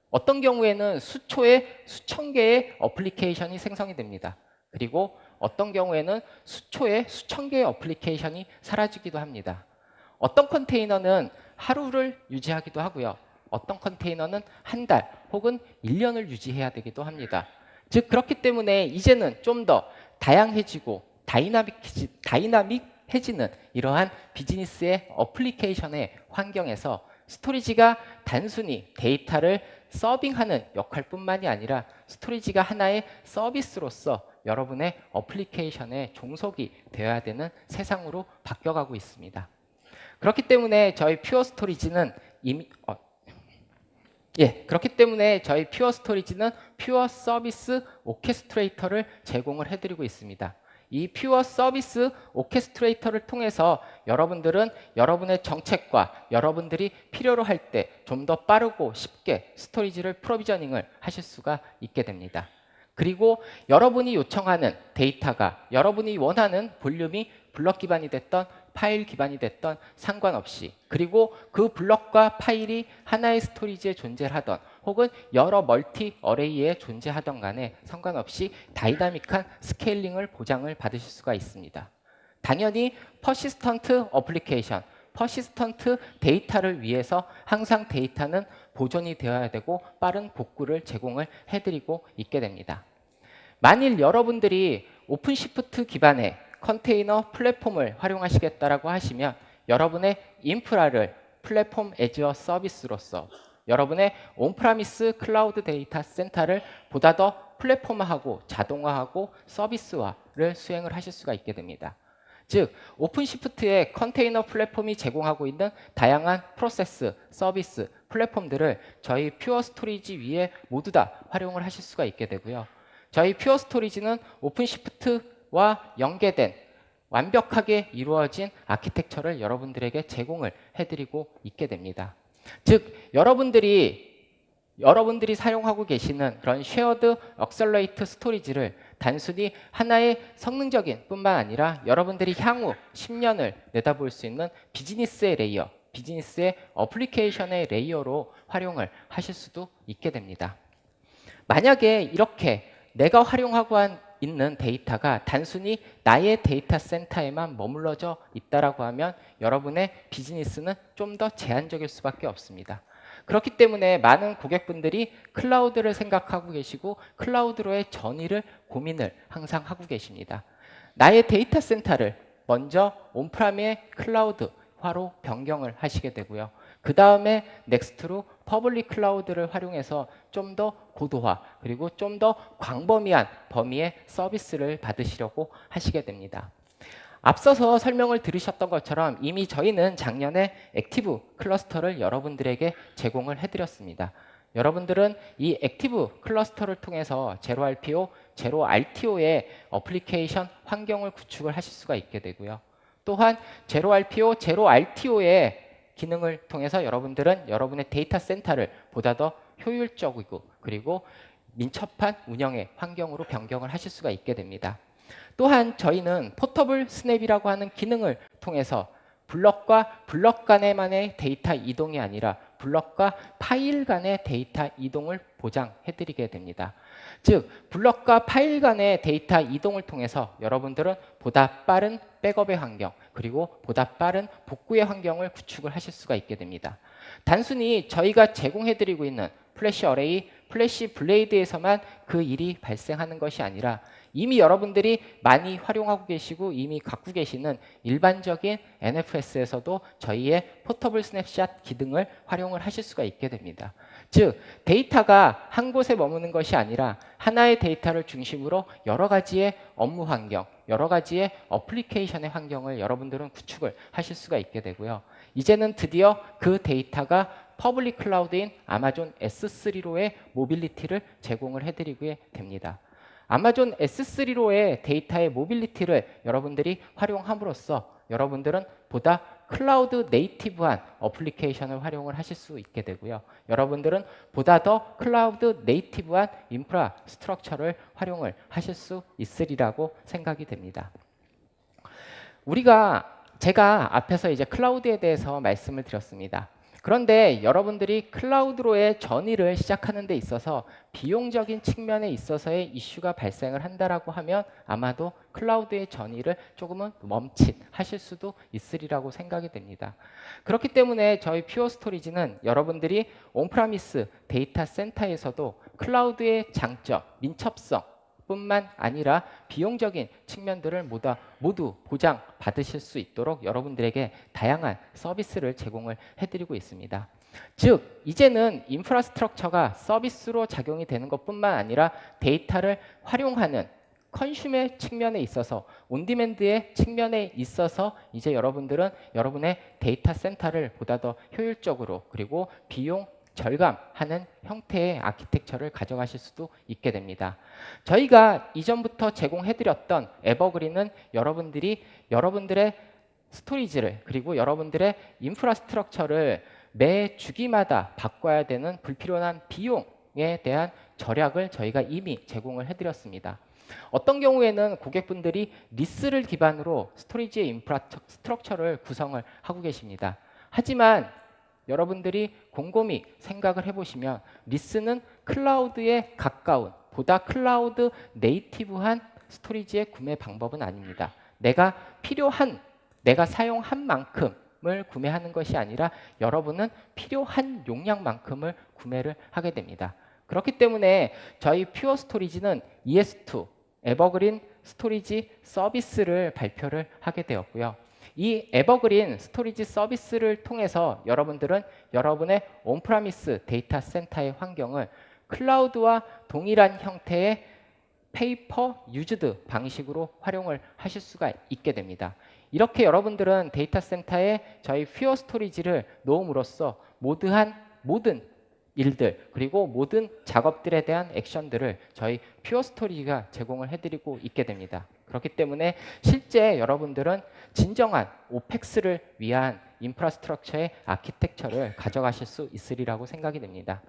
어떤 경우에는 수초에 수천 개의 어플리케이션이 생성이 됩니다. 그리고 어떤 경우에는 수초에 수천 개의 어플리케이션이 사라지기도 합니다. 어떤 컨테이너는 하루를 유지하기도 하고요. 어떤 컨테이너는 한 달 혹은 1년을 유지해야 되기도 합니다. 즉 그렇기 때문에 이제는 좀 더 다양해지고 다이나믹해지는 이러한 비즈니스의 어플리케이션의 환경에서 스토리지가 단순히 데이터를 서빙하는 역할뿐만이 아니라 스토리지가 하나의 서비스로서 여러분의 어플리케이션의 종속이 되어야 되는 세상으로 바뀌어가고 있습니다. 그렇기 때문에 저희 퓨어 스토리지는 퓨어 서비스 오케스트레이터를 제공을 해드리고 있습니다. 이 퓨어 서비스 오케스트레이터를 통해서 여러분들은 여러분의 정책과 여러분들이 필요로 할 때 좀 더 빠르고 쉽게 스토리지를 프로비저닝을 하실 수가 있게 됩니다. 그리고 여러분이 요청하는 데이터가 여러분이 원하는 볼륨이 블럭 기반이 됐던 파일 기반이 됐던 상관없이 그리고 그 블럭과 파일이 하나의 스토리지에 존재하던 혹은 여러 멀티 어레이에 존재하던 간에 상관없이 다이나믹한 스케일링을 보장을 받으실 수가 있습니다. 당연히 퍼시스턴트 어플리케이션, 퍼시스턴트 데이터를 위해서 항상 데이터는 보존이 되어야 되고 빠른 복구를 제공을 해드리고 있게 됩니다. 만일 여러분들이 오픈시프트 기반의 컨테이너 플랫폼을 활용하시겠다라고 하시면 여러분의 인프라를 플랫폼 애저 서비스로서 여러분의 온프라미스 클라우드 데이터 센터를 보다 더 플랫폼화하고 자동화하고 서비스화를 수행을 하실 수가 있게 됩니다. 즉 오픈시프트의 컨테이너 플랫폼이 제공하고 있는 다양한 프로세스, 서비스, 플랫폼들을 저희 퓨어 스토리지 위에 모두 다 활용을 하실 수가 있게 되고요. 저희 퓨어 스토리지는 오픈시프트와 연계된 완벽하게 이루어진 아키텍처를 여러분들에게 제공을 해드리고 있게 됩니다. 즉 여러분들이 사용하고 계시는 그런 쉐어드 억셀러레이트 스토리지를 단순히 하나의 성능적인 뿐만 아니라 여러분들이 향후 10년을 내다볼 수 있는 비즈니스의 레이어, 비즈니스의 어플리케이션의 레이어로 활용을 하실 수도 있게 됩니다. 만약에 이렇게 내가 활용하고 있는 데이터가 단순히 나의 데이터 센터에만 머물러져 있다라고 하면 여러분의 비즈니스는 좀 더 제한적일 수밖에 없습니다. 그렇기 때문에 많은 고객분들이 클라우드를 생각하고 계시고 클라우드로의 전의를 고민을 항상 하고 계십니다. 나의 데이터 센터를 먼저 온프라미의 클라우드화로 변경을 하시게 되고요. 그 다음에 넥스트로 퍼블릭 클라우드를 활용해서 좀 더 고도화 그리고 좀 더 광범위한 범위의 서비스를 받으시려고 하시게 됩니다. 앞서서 설명을 들으셨던 것처럼 이미 저희는 작년에 액티브 클러스터를 여러분들에게 제공을 해드렸습니다. 여러분들은 이 액티브 클러스터를 통해서 제로 RPO, 제로 RTO의 어플리케이션 환경을 구축을 하실 수가 있게 되고요. 또한 제로 RPO, 제로 RTO의 기능을 통해서 여러분들은 여러분의 데이터 센터를 보다 더 효율적이고 그리고 민첩한 운영의 환경으로 변경을 하실 수가 있게 됩니다. 또한 저희는 포터블 스냅이라고 하는 기능을 통해서 블럭과 블럭 간의만의 데이터 이동이 아니라 블럭과 파일 간의 데이터 이동을 보장해드리게 됩니다. 즉 블럭과 파일 간의 데이터 이동을 통해서 여러분들은 보다 빠른 백업의 환경 그리고 보다 빠른 복구의 환경을 구축을 하실 수가 있게 됩니다. 단순히 저희가 제공해드리고 있는 플래시 어레이, 플래시 블레이드에서만 그 일이 발생하는 것이 아니라 이미 여러분들이 많이 활용하고 계시고 이미 갖고 계시는 일반적인 NFS에서도 저희의 포터블 스냅샷 기능을 활용을 하실 수가 있게 됩니다. 즉 데이터가 한 곳에 머무는 것이 아니라 하나의 데이터를 중심으로 여러 가지의 업무 환경, 여러 가지의 어플리케이션의 환경을 여러분들은 구축을 하실 수가 있게 되고요. 이제는 드디어 그 데이터가 퍼블릭 클라우드인 아마존 S3로의 모빌리티를 제공을 해드리게 됩니다. 아마존 S3로의 데이터의 모빌리티를 여러분들이 활용함으로써 여러분들은 보다 클라우드 네이티브한 어플리케이션을 활용을 하실 수 있게 되고요. 여러분들은 보다 더 클라우드 네이티브한 인프라스트럭처를 활용을 하실 수 있으리라고 생각이 됩니다. 제가 앞에서 이제 클라우드에 대해서 말씀을 드렸습니다. 그런데 여러분들이 클라우드로의 전의를 시작하는 데 있어서 비용적인 측면에 있어서의 이슈가 발생을 한다라고 하면 아마도 클라우드의 전의를 조금은 멈칫하실 수도 있으리라고 생각이 됩니다. 그렇기 때문에 저희 퓨어 스토리지는 여러분들이 온프라미스 데이터 센터에서도 클라우드의 장점, 민첩성 뿐만 아니라 비용적인 측면들을 모두 보장받으실 수 있도록 여러분들에게 다양한 서비스를 제공을 해드리고 있습니다. 즉 이제는 인프라스트럭처가 서비스로 작용이 되는 것뿐만 아니라 데이터를 활용하는 컨슈머의 측면에 있어서 온디맨드의 측면에 있어서 이제 여러분들은 여러분의 데이터 센터를 보다 더 효율적으로 그리고 비용 절감하는 형태의 아키텍처를 가져가실 수도 있게 됩니다. 저희가 이전부터 제공해드렸던 에버그린은 여러분들의 스토리지를 그리고 여러분들의 인프라스트럭처를 매 주기마다 바꿔야 되는 불필요한 비용에 대한 절약을 저희가 이미 제공을 해드렸습니다. 어떤 경우에는 고객분들이 리스를 기반으로 스토리지의 인프라스트럭처를 구성을 하고 계십니다. 하지만 여러분들이 곰곰이 생각을 해보시면 리스는 클라우드에 가까운 보다 클라우드 네이티브한 스토리지의 구매 방법은 아닙니다. 내가 사용한 만큼을 구매하는 것이 아니라 여러분은 필요한 용량만큼을 구매를 하게 됩니다. 그렇기 때문에 저희 퓨어 스토리지는 ES2 에버그린 스토리지 서비스를 발표를 하게 되었고요. 이 에버그린 스토리지 서비스를 통해서 여러분들은 여러분의 온프라미스 데이터 센터의 환경을 클라우드와 동일한 형태의 페이퍼 유즈드 방식으로 활용을 하실 수가 있게 됩니다. 이렇게 여러분들은 데이터 센터에 저희 퓨어 스토리지를 놓음으로써 모든 일들 그리고 모든 작업들에 대한 액션들을 저희 퓨어 스토리지가 제공을 해드리고 있게 됩니다. 그렇기 때문에 실제 여러분들은 진정한 오펙스를 위한 인프라스트럭처의 아키텍처를 가져가실 수 있으리라고 생각이 됩니다.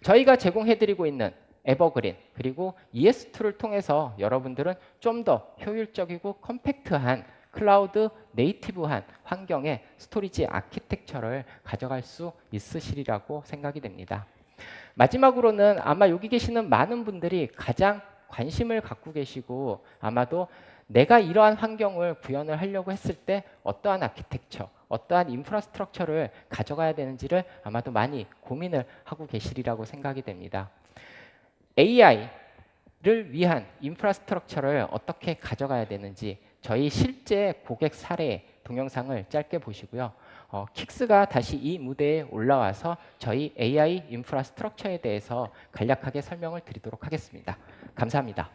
저희가 제공해드리고 있는 에버그린 그리고 ES2를 통해서 여러분들은 좀 더 효율적이고 컴팩트한 클라우드 네이티브한 환경의 스토리지 아키텍처를 가져갈 수 있으시리라고 생각이 됩니다. 마지막으로는 아마 여기 계시는 많은 분들이 가장 관심을 갖고 계시고 아마도 내가 이러한 환경을 구현을 하려고 했을 때 어떠한 아키텍처, 어떠한 인프라스트럭처를 가져가야 되는지를 아마도 많이 고민을 하고 계시리라고 생각이 됩니다. AI를 위한 인프라스트럭처를 어떻게 가져가야 되는지 저희 실제 고객 사례 동영상을 짧게 보시고요. 킥스가 다시 이 무대에 올라와서 저희 AI 인프라스트럭처에 대해서 간략하게 설명을 드리도록 하겠습니다. 감사합니다.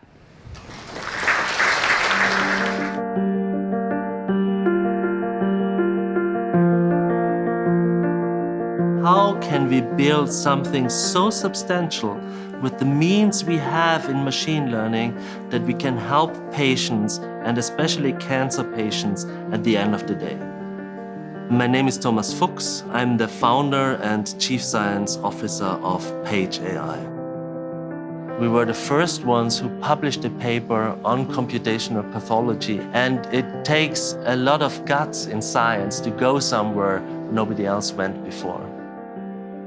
How can we build something so substantial with the means we have in machine learning that we can help patients and especially cancer patients at the end of the day? My name is Thomas Fuchs. I'm the founder and chief science officer of Page AI. We were the first ones who published a paper on computational pathology, and it takes a lot of guts in science to go somewhere nobody else went before.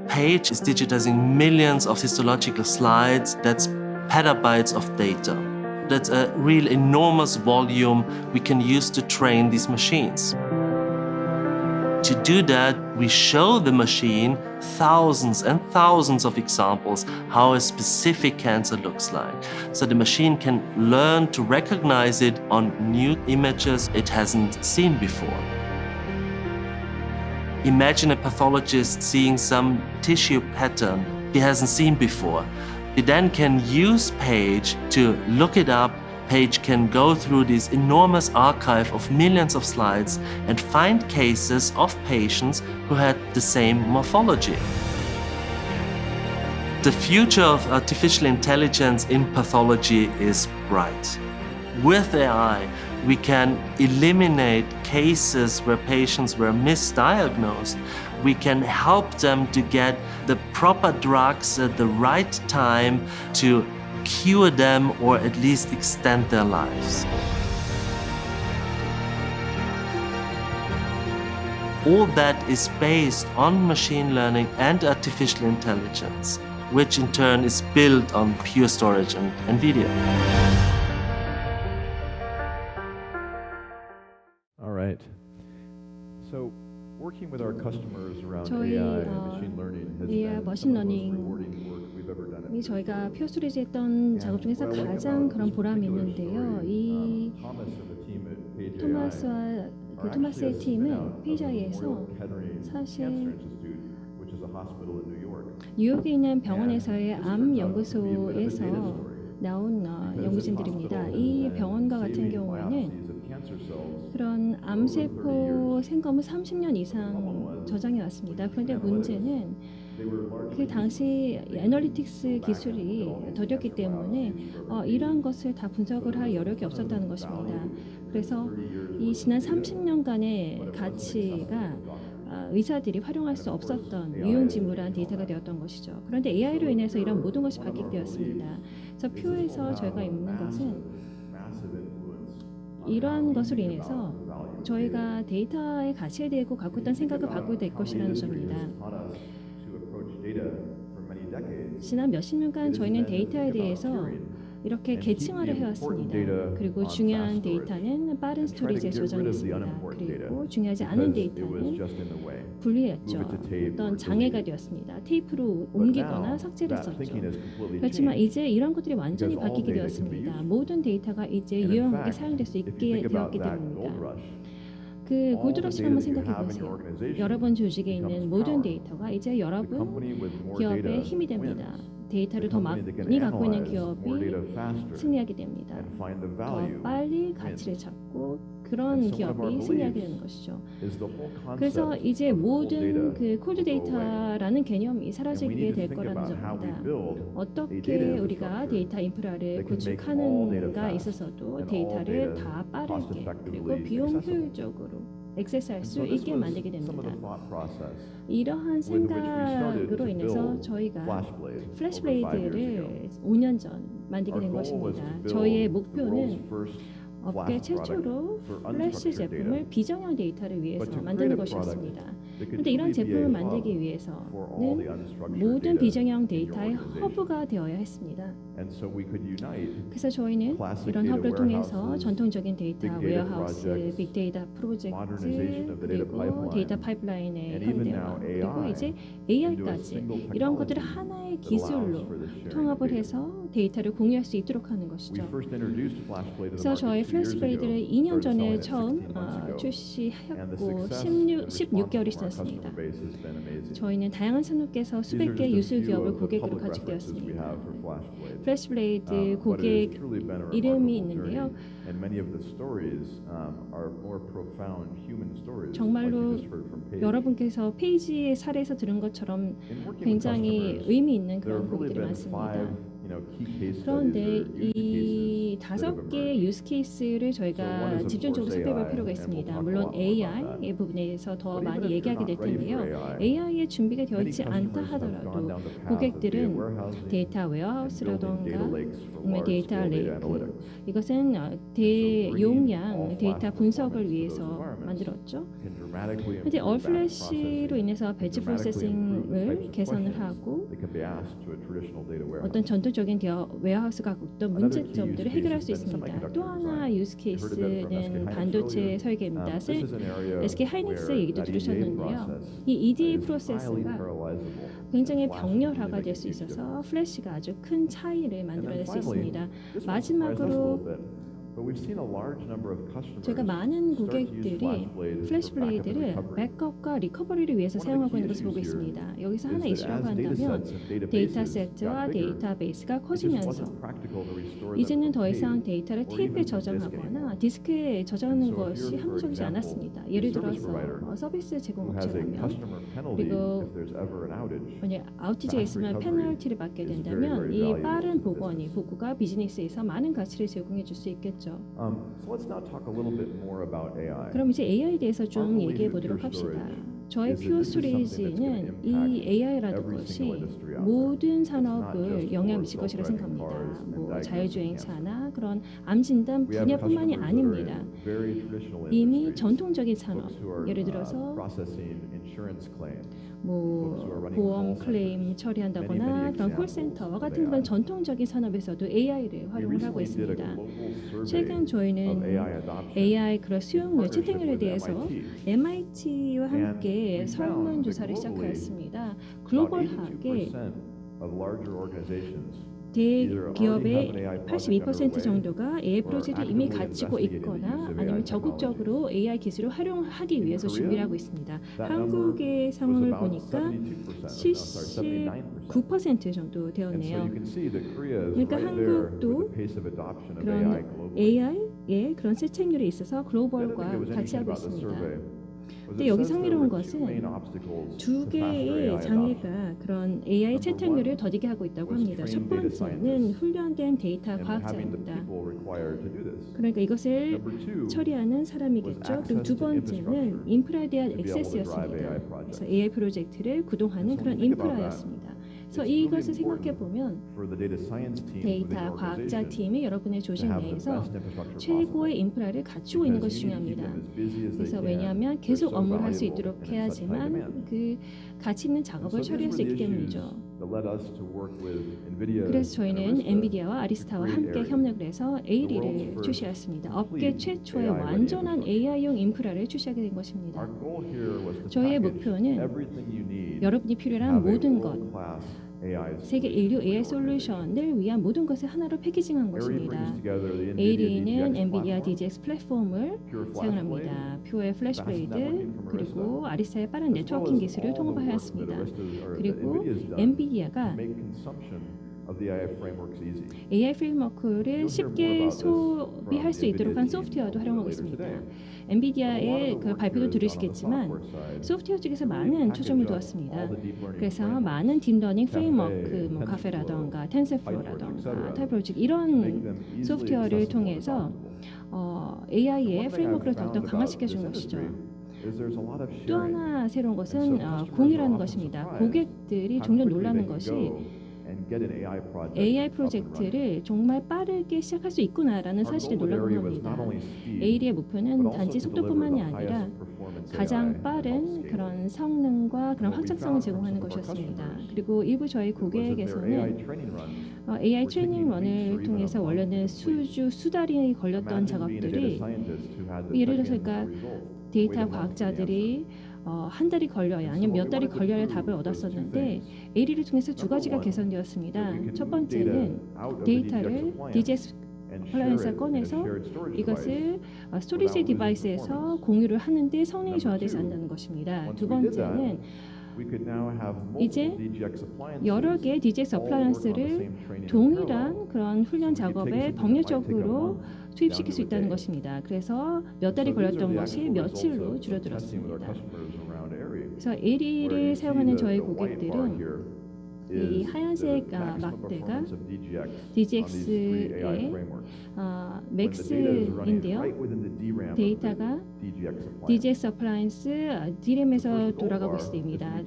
Page is digitizing millions of histological slides. That's petabytes of data. That's a real enormous volume we can use to train these machines. To do that, we show the machine thousands and thousands of examples how a specific cancer looks like. So the machine can learn to recognize it on new images it hasn't seen before. Imagine a pathologist seeing some tissue pattern he hasn't seen before. He then can use Page to look it up. Page can go through this enormous archive of millions of slides and find cases of patients who had the same morphology. The future of artificial intelligence in pathology is bright. With AI, we can eliminate cases where patients were misdiagnosed. We can help them to get the proper drugs at the right time to cure them or at least extend their lives. All that is based on machine learning and artificial intelligence, which in turn is built on Pure Storage and NVIDIA. All right. So working with our customers around 저희, AI and machine learning has AI, been 머신 some of the most 러닝 rewarding work we've ever done. 이 저희가 퓨어 스토리지 했던 작업 중에서 가장 그런 보람이 있는데요. 이 토마스와 그 토마스의 팀은 페이지아이에서 사실 뉴욕에 있는 병원에서의 암 연구소에서 나온 연구진들입니다. 이 병원과 같은 경우에는 그런 암세포 생검을 30년 이상 저장해 왔습니다. 그런데 문제는 그 당시 애널리틱스 기술이 더뎠기 때문에 이러한 것을 다 분석을 할 여력이 없었다는 것입니다. 그래서 이 지난 30년간의 가치가 의사들이 활용할 수 없었던 유용지물한 데이터가 되었던 것이죠. 그런데 AI로 인해서 이런 모든 것이 바뀌게 되었습니다. 그래서 퓨어에서 저희가 입는 것은 이러한 것으로 인해서 저희가 데이터의 가치에 대해 갖고 있던 생각을 바꾸게 될 것이라는 점입니다. 지난 몇십 년간 저희는 데이터에 대해서 이렇게 계층화를 해왔습니다. 그리고 중요한 데이터는 빠른 스토리지에 저장했습니다. 그리고 중요하지 않은 데이터는 분리했죠. 어떤 장애가 되었습니다. 테이프로 옮기거나 삭제를 했었죠. 그렇지만 이제 이런 것들이 완전히 바뀌게 되었습니다. 모든 데이터가 이제 유용하게 사용될 수 있게 되었기 때문입니다. 그 골드러시를 한번 생각해 보세요. 여러분 조직에 있는 모든 데이터가 이제 여러분 기업의 힘이 됩니다. 데이터를 더 많이 갖고 있는 기업이 승리하게 됩니다. 더 빨리 가치를 찾고 그런 기업이 승리하게 되는 것이죠. 그래서 이제 모든 그 콜드 데이터라는 개념이 사라지게 될 거라는 점입니다. 어떻게 우리가 데이터 인프라를 구축하는가 있어서도 데이터를 다 빠르게 그리고 비용 효율적으로 액세스할 수 있게 만들게 됩니다. 이러한 생각으로 인해서 저희가 플래시블레이드를 5년 전 만들게 된 것입니다. 저희의 목표는 업계 최초로 플래시 제품을 비정형 데이터를 위해서 만드는 것이었습니다. 그런데 이런 제품을 만들기 위해서는 모든 비정형 데이터의 허브가 되어야 했습니다. 그래서 저희는 이런 허브를 통해서 전통적인 데이터 웨어하우스, 빅데이터 프로젝트, 그리고 데이터 파이프라인의 현대화, 그리고 이제 AI까지 이런 것들을 하나의 기술로 통합을 해서 데이터를 공유할 수 있도록 하는 것이죠. 그래서 저희 플래시블레이드를 2년 전에 처음 출시하였고 16개월이 지났습니다. 저희는 다양한 산업계에서 수백 개의 유술 기업을 고객으로 가지되었습니다. 플래시블레이드 고객 이름이 있는데요. 정말로 여러분께서 페이지의 사례에서 들은 것처럼 굉장히 의미 있는 그런 고객들이 많습니다. 그런데 이 5개의 유스 케이스를 저희가 집중적으로 살펴볼 필요가 있습니다. 물론 AI의 부분에서 더 많이 얘기하게 될 텐데요. AI에 준비가 되어 있지 않다 하더라도 고객들은 데이터 웨어하우스라던가 데이터 레이크, 이것은 대용량 데이터 분석을 위해서 만들었죠. 그런데 얼플래시로 인해서 배치 프로세싱을 개선을 하고 어떤 전통적인 웨어하우스가 어떤 문제점들을 해결할 수 있습니다. 또 하나 유스 케이스는 반도체 설계입니다. SK 하이닉스 얘기도 들으셨는데요. 이 EDA 프로세스가 굉장히 병렬화가 될 수 있어서 플래시가 아주 큰 차이를 만들어낼 수 있습니다. 마지막으로 제가 많은 고객들이 플래시블레이드를 백업과 리커버리를 위해서 사용하고 있는 것을 보고 있습니다. 여기서 하나 이슈라고 한다면 데이터 세트와 데이터베이스가 커지면서 이제는 더 이상 데이터를 테이프에 저장하거나 디스크에 저장하는 것이 합리적이지 않았습니다. 예를 들어서 서비스 제공업체라면 그리고 만약 아우티지가 있으면 페널티를 받게 된다면 이 빠른 복구가 비즈니스에서 많은 가치를 제공해 줄 수 있겠죠. 그럼 이제 AI에 대해서 좀 얘기해 보도록 합시다. 저의 퓨어 스토리지는 이 AI라는 것이 모든 산업을 영향 미칠 것이라 생각합니다. 뭐 자율주행차나 그런 암 진단 분야뿐만이 아닙니다. 이미 전통적인 산업, 예를 들어서 뭐 보험 클레임 처리한다거나 그런 콜센터와 같은 그런 전통적인 산업에서도 AI를 활용을 하고 있습니다. 최근 저희는 AI 그런 수용률, 채택률에 대해서 MIT와 함께 설문조사를 시작하였습니다. 글로벌하게 대기업의 82% 정도가 AI 프로젝트를 이미 가지고 있거나 아니면 적극적으로 AI 기술을 활용하기 위해서 준비를 하고 있습니다. 한국의 상황을 보니까 79% 정도 되었네요. 그러니까 한국도 그런 AI의 그런 실책률에 있어서 글로벌과 같이 하고 있습니다. 근데 여기 흥미로운 것은 2개의 장애가 그런 AI 채택률을 더디게 하고 있다고 합니다. 첫 번째는 훈련된 데이터 과학자입니다. 그러니까 이것을 처리하는 사람이겠죠. 그리고 두 번째는 인프라에 대한 액세스였습니다. 그래서 AI 프로젝트를 구동하는 그런 인프라였습니다. 그래서 이것을 생각해 보면 데이터 과학자 팀이 여러분의 조직 내에서 최고의 인프라를 갖추고 있는 것이 중요합니다. 그래서 왜냐하면 계속 업무를 할 수 있도록 해야지만 그 가치 있는 작업을 처리할 수 있기 때문이죠. that led us to work with NVIDIA. 그래서 저희는 and Arista 엔비디아와 아리스타와 to create 함께 AIRI. 협력을 해서 AIRI를 출시했습니다. 업계 최초의 완전한 AI용 인프라를 출시하게 된 것입니다. Our goal here was to 저희의 package 목표는 everything you need 여러분이 to 필요한 have a 모든 것, world-class AI 세계 인류 AI 솔루션을 위한 모든 것을 하나로 패키징한 것입니다. AIRI는 엔비디아 DGX 플랫폼을 사용합니다. 퓨어의 플래시블레이드 그리고 아리스타의 빠른 네트워킹 기술을 통합하였습니다. 그리고 엔비디아가 AI 프레임워크를 쉽게 소비할 수 있도록 한 소프트웨어도 활용하고 있습니다. 엔비디아의 그 발표도 들으시겠지만 소프트웨어 쪽에서 많은 초점을 두었습니다. 그래서 많은 딥러닝 프레임워크, 뭐 카페라던가 텐서플로우라던가 타이프로직 이런 소프트웨어를 통해서 AI의 프레임워크를 더욱더 강화시켜 준 것이죠. 또 하나 새로운 것은 공유라는 것입니다. 고객들이 종종 놀라는 것이 AI 프로젝트를 정말 빠르게 시작할 수 있구나라는 사실에 놀라곤 합니다. AIRI의 목표는 단지 속도뿐만이 아니라 가장 빠른 그런 성능과 그런 확장성을 제공하는 것이었습니다. 그리고 일부 저희 고객에게서는 AI 트레이닝 런을 통해서 원래는 수달이 걸렸던 작업들이 예를 들어서 그러니까 데이터 과학자들이 한 달이 걸려야 아니면 몇 달이 걸려야 답을 얻었었는데 AIRI를 통해서 두 가지가 개선되었습니다. 첫 번째는 데이터를 DGX 플라이언스에 꺼내서 이것을 스토리지 디바이스에서 공유를 하는데 성능이 저하되지 않는다는 것입니다. 두 번째는 이제 여러 개의 DGX 어플라이언스를 동일한 그런 훈련 작업에 병렬적으로 투입시킬 수 있다는 것입니다. 그래서 몇 달이 걸렸던 것이 며칠로 줄어들었습니다. 그래서 AIRI를 사용하는 저희 고객들은 이 하얀색 막대가 DGX의 맥스인데요. 데이터가 DGX 어플라이언스 DRAM에서 돌아가고 있습니다.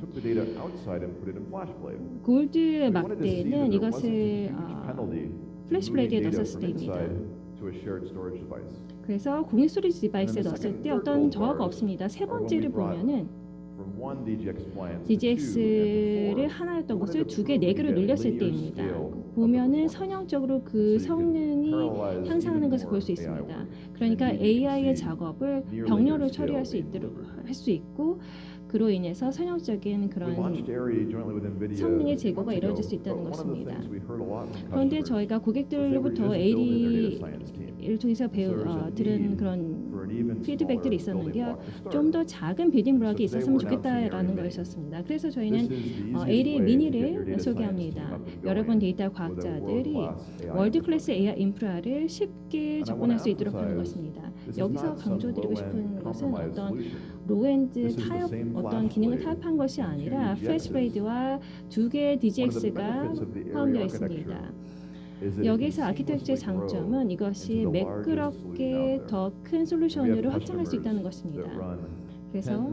골드 막대는 이것을 플래시블레이드에 넣었을 때입니다. 그래서 공유 스토리지 디바이스에 넣었을 때 어떤 저하가 없습니다. 세 번째를 보면은 DGX를 하나였던 것을 두 개, 네 개로 늘렸을 때입니다. 보면은 선형적으로 그 성능이 향상하는 것을 볼 수 있습니다. 그러니까 AI의 작업을 병렬로 처리할 수 있도록 할 수 있고 그로 인해서 선형적인 그런 성능의 제거가 이루어질 수 있다는 것입니다. 그런데 저희가 고객들로부터 AI를 통해서 들은 그런 피드백들이 있었는데요. 좀 더 작은 빌딩 블럭이 있었으면 좋겠다라는 것이었습니다. 그래서 저희는 AIRI 미니를 소개합니다. 여러분 데이터 과학자들이 월드 클래스 AI 인프라를 쉽게 접근할 수 있도록 하는 것입니다. 여기서 강조드리고 싶은 것은 어떤 로엔드 타협 어떤 기능을 타협한 것이 아니라 플래시블레이드와 두 개의 DGX가 포함되어 있습니다. 여기서 아키텍처의 장점은 이것이 매끄럽게 더 큰 솔루션으로 확장할 수 있다는 것입니다. 그래서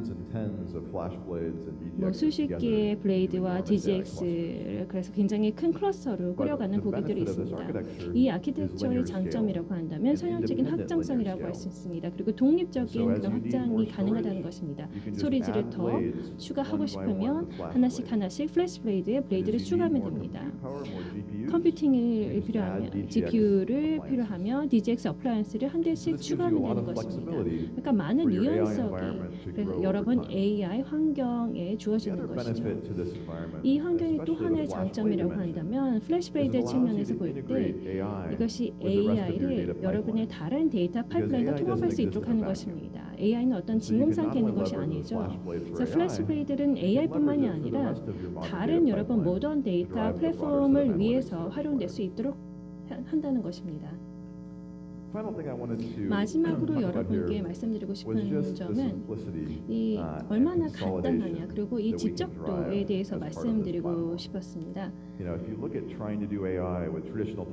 뭐 수십 개의 블레이드와 DGX를 그래서 굉장히 큰 클러스터로 꾸려가는 고객들이 있습니다. 이 아키텍처의 장점이라고 한다면 선형적인 확장성이라고 할 수 있습니다. 그리고 독립적인 그런 확장이 가능하다는 것입니다. 스토리지를 더 추가하고 싶으면 하나씩 플래시블레이드에 블레이드를 추가하면 됩니다. 컴퓨팅을 필요하면 GPU를 필요하면 DGX 어플라이언스를 한 대씩 추가하면 되는 것입니다. 그러니까 많은 유연성이 그래서 여러분 AI 환경에 주어지는 것이죠. 이 환경이 또 하나의 장점이라고 한다면 플래시블레이드 측면에서 볼 때 이것이 AI를 여러분의 다른 데이터 파이프라인과 통합할 수 있도록 하는 것입니다. AI는 어떤 진공 상태에 있는 것이 아니죠. 그래서 플래시블레이드는 AI뿐만이 아니라 다른 여러분 모던 데이터 플랫폼을 위해서 활용될 수 있도록 한다는 것입니다. 마지막으로 여러분께 말씀드리고 싶은 점은 이 얼마나 간단하냐 그리고 이 집적도에 대해서 말씀드리고 싶었습니다.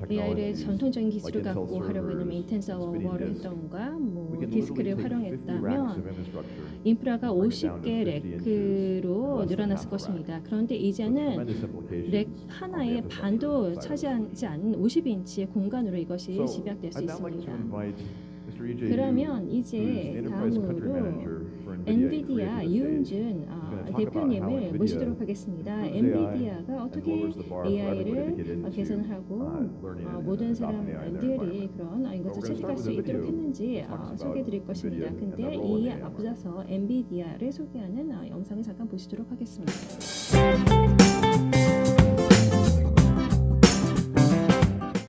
AI를 전통적인 기술을 갖고 하려고 하면 인텐서워를 했던가 뭐 디스크를 활용했다면 인프라가 50개 렉으로 늘어났을 것입니다. 그런데 이제는 렉 하나의 반도 차지하지 않는 50인치의 공간으로 이것이 집약될 수 있습니다. 그러면 이제 다음으로 엔비디아 이윤준 대표님을 모시도록 하겠습니다. 엔비디아가 어떻게 AI를 개선하고 모든 사람들이 그런 이것을 채택할 수 있도록 했는지 소개해 드릴 것입니다. 근데 이에 앞서서 엔비디아를 소개하는 영상을 잠깐 보시도록 하겠습니다.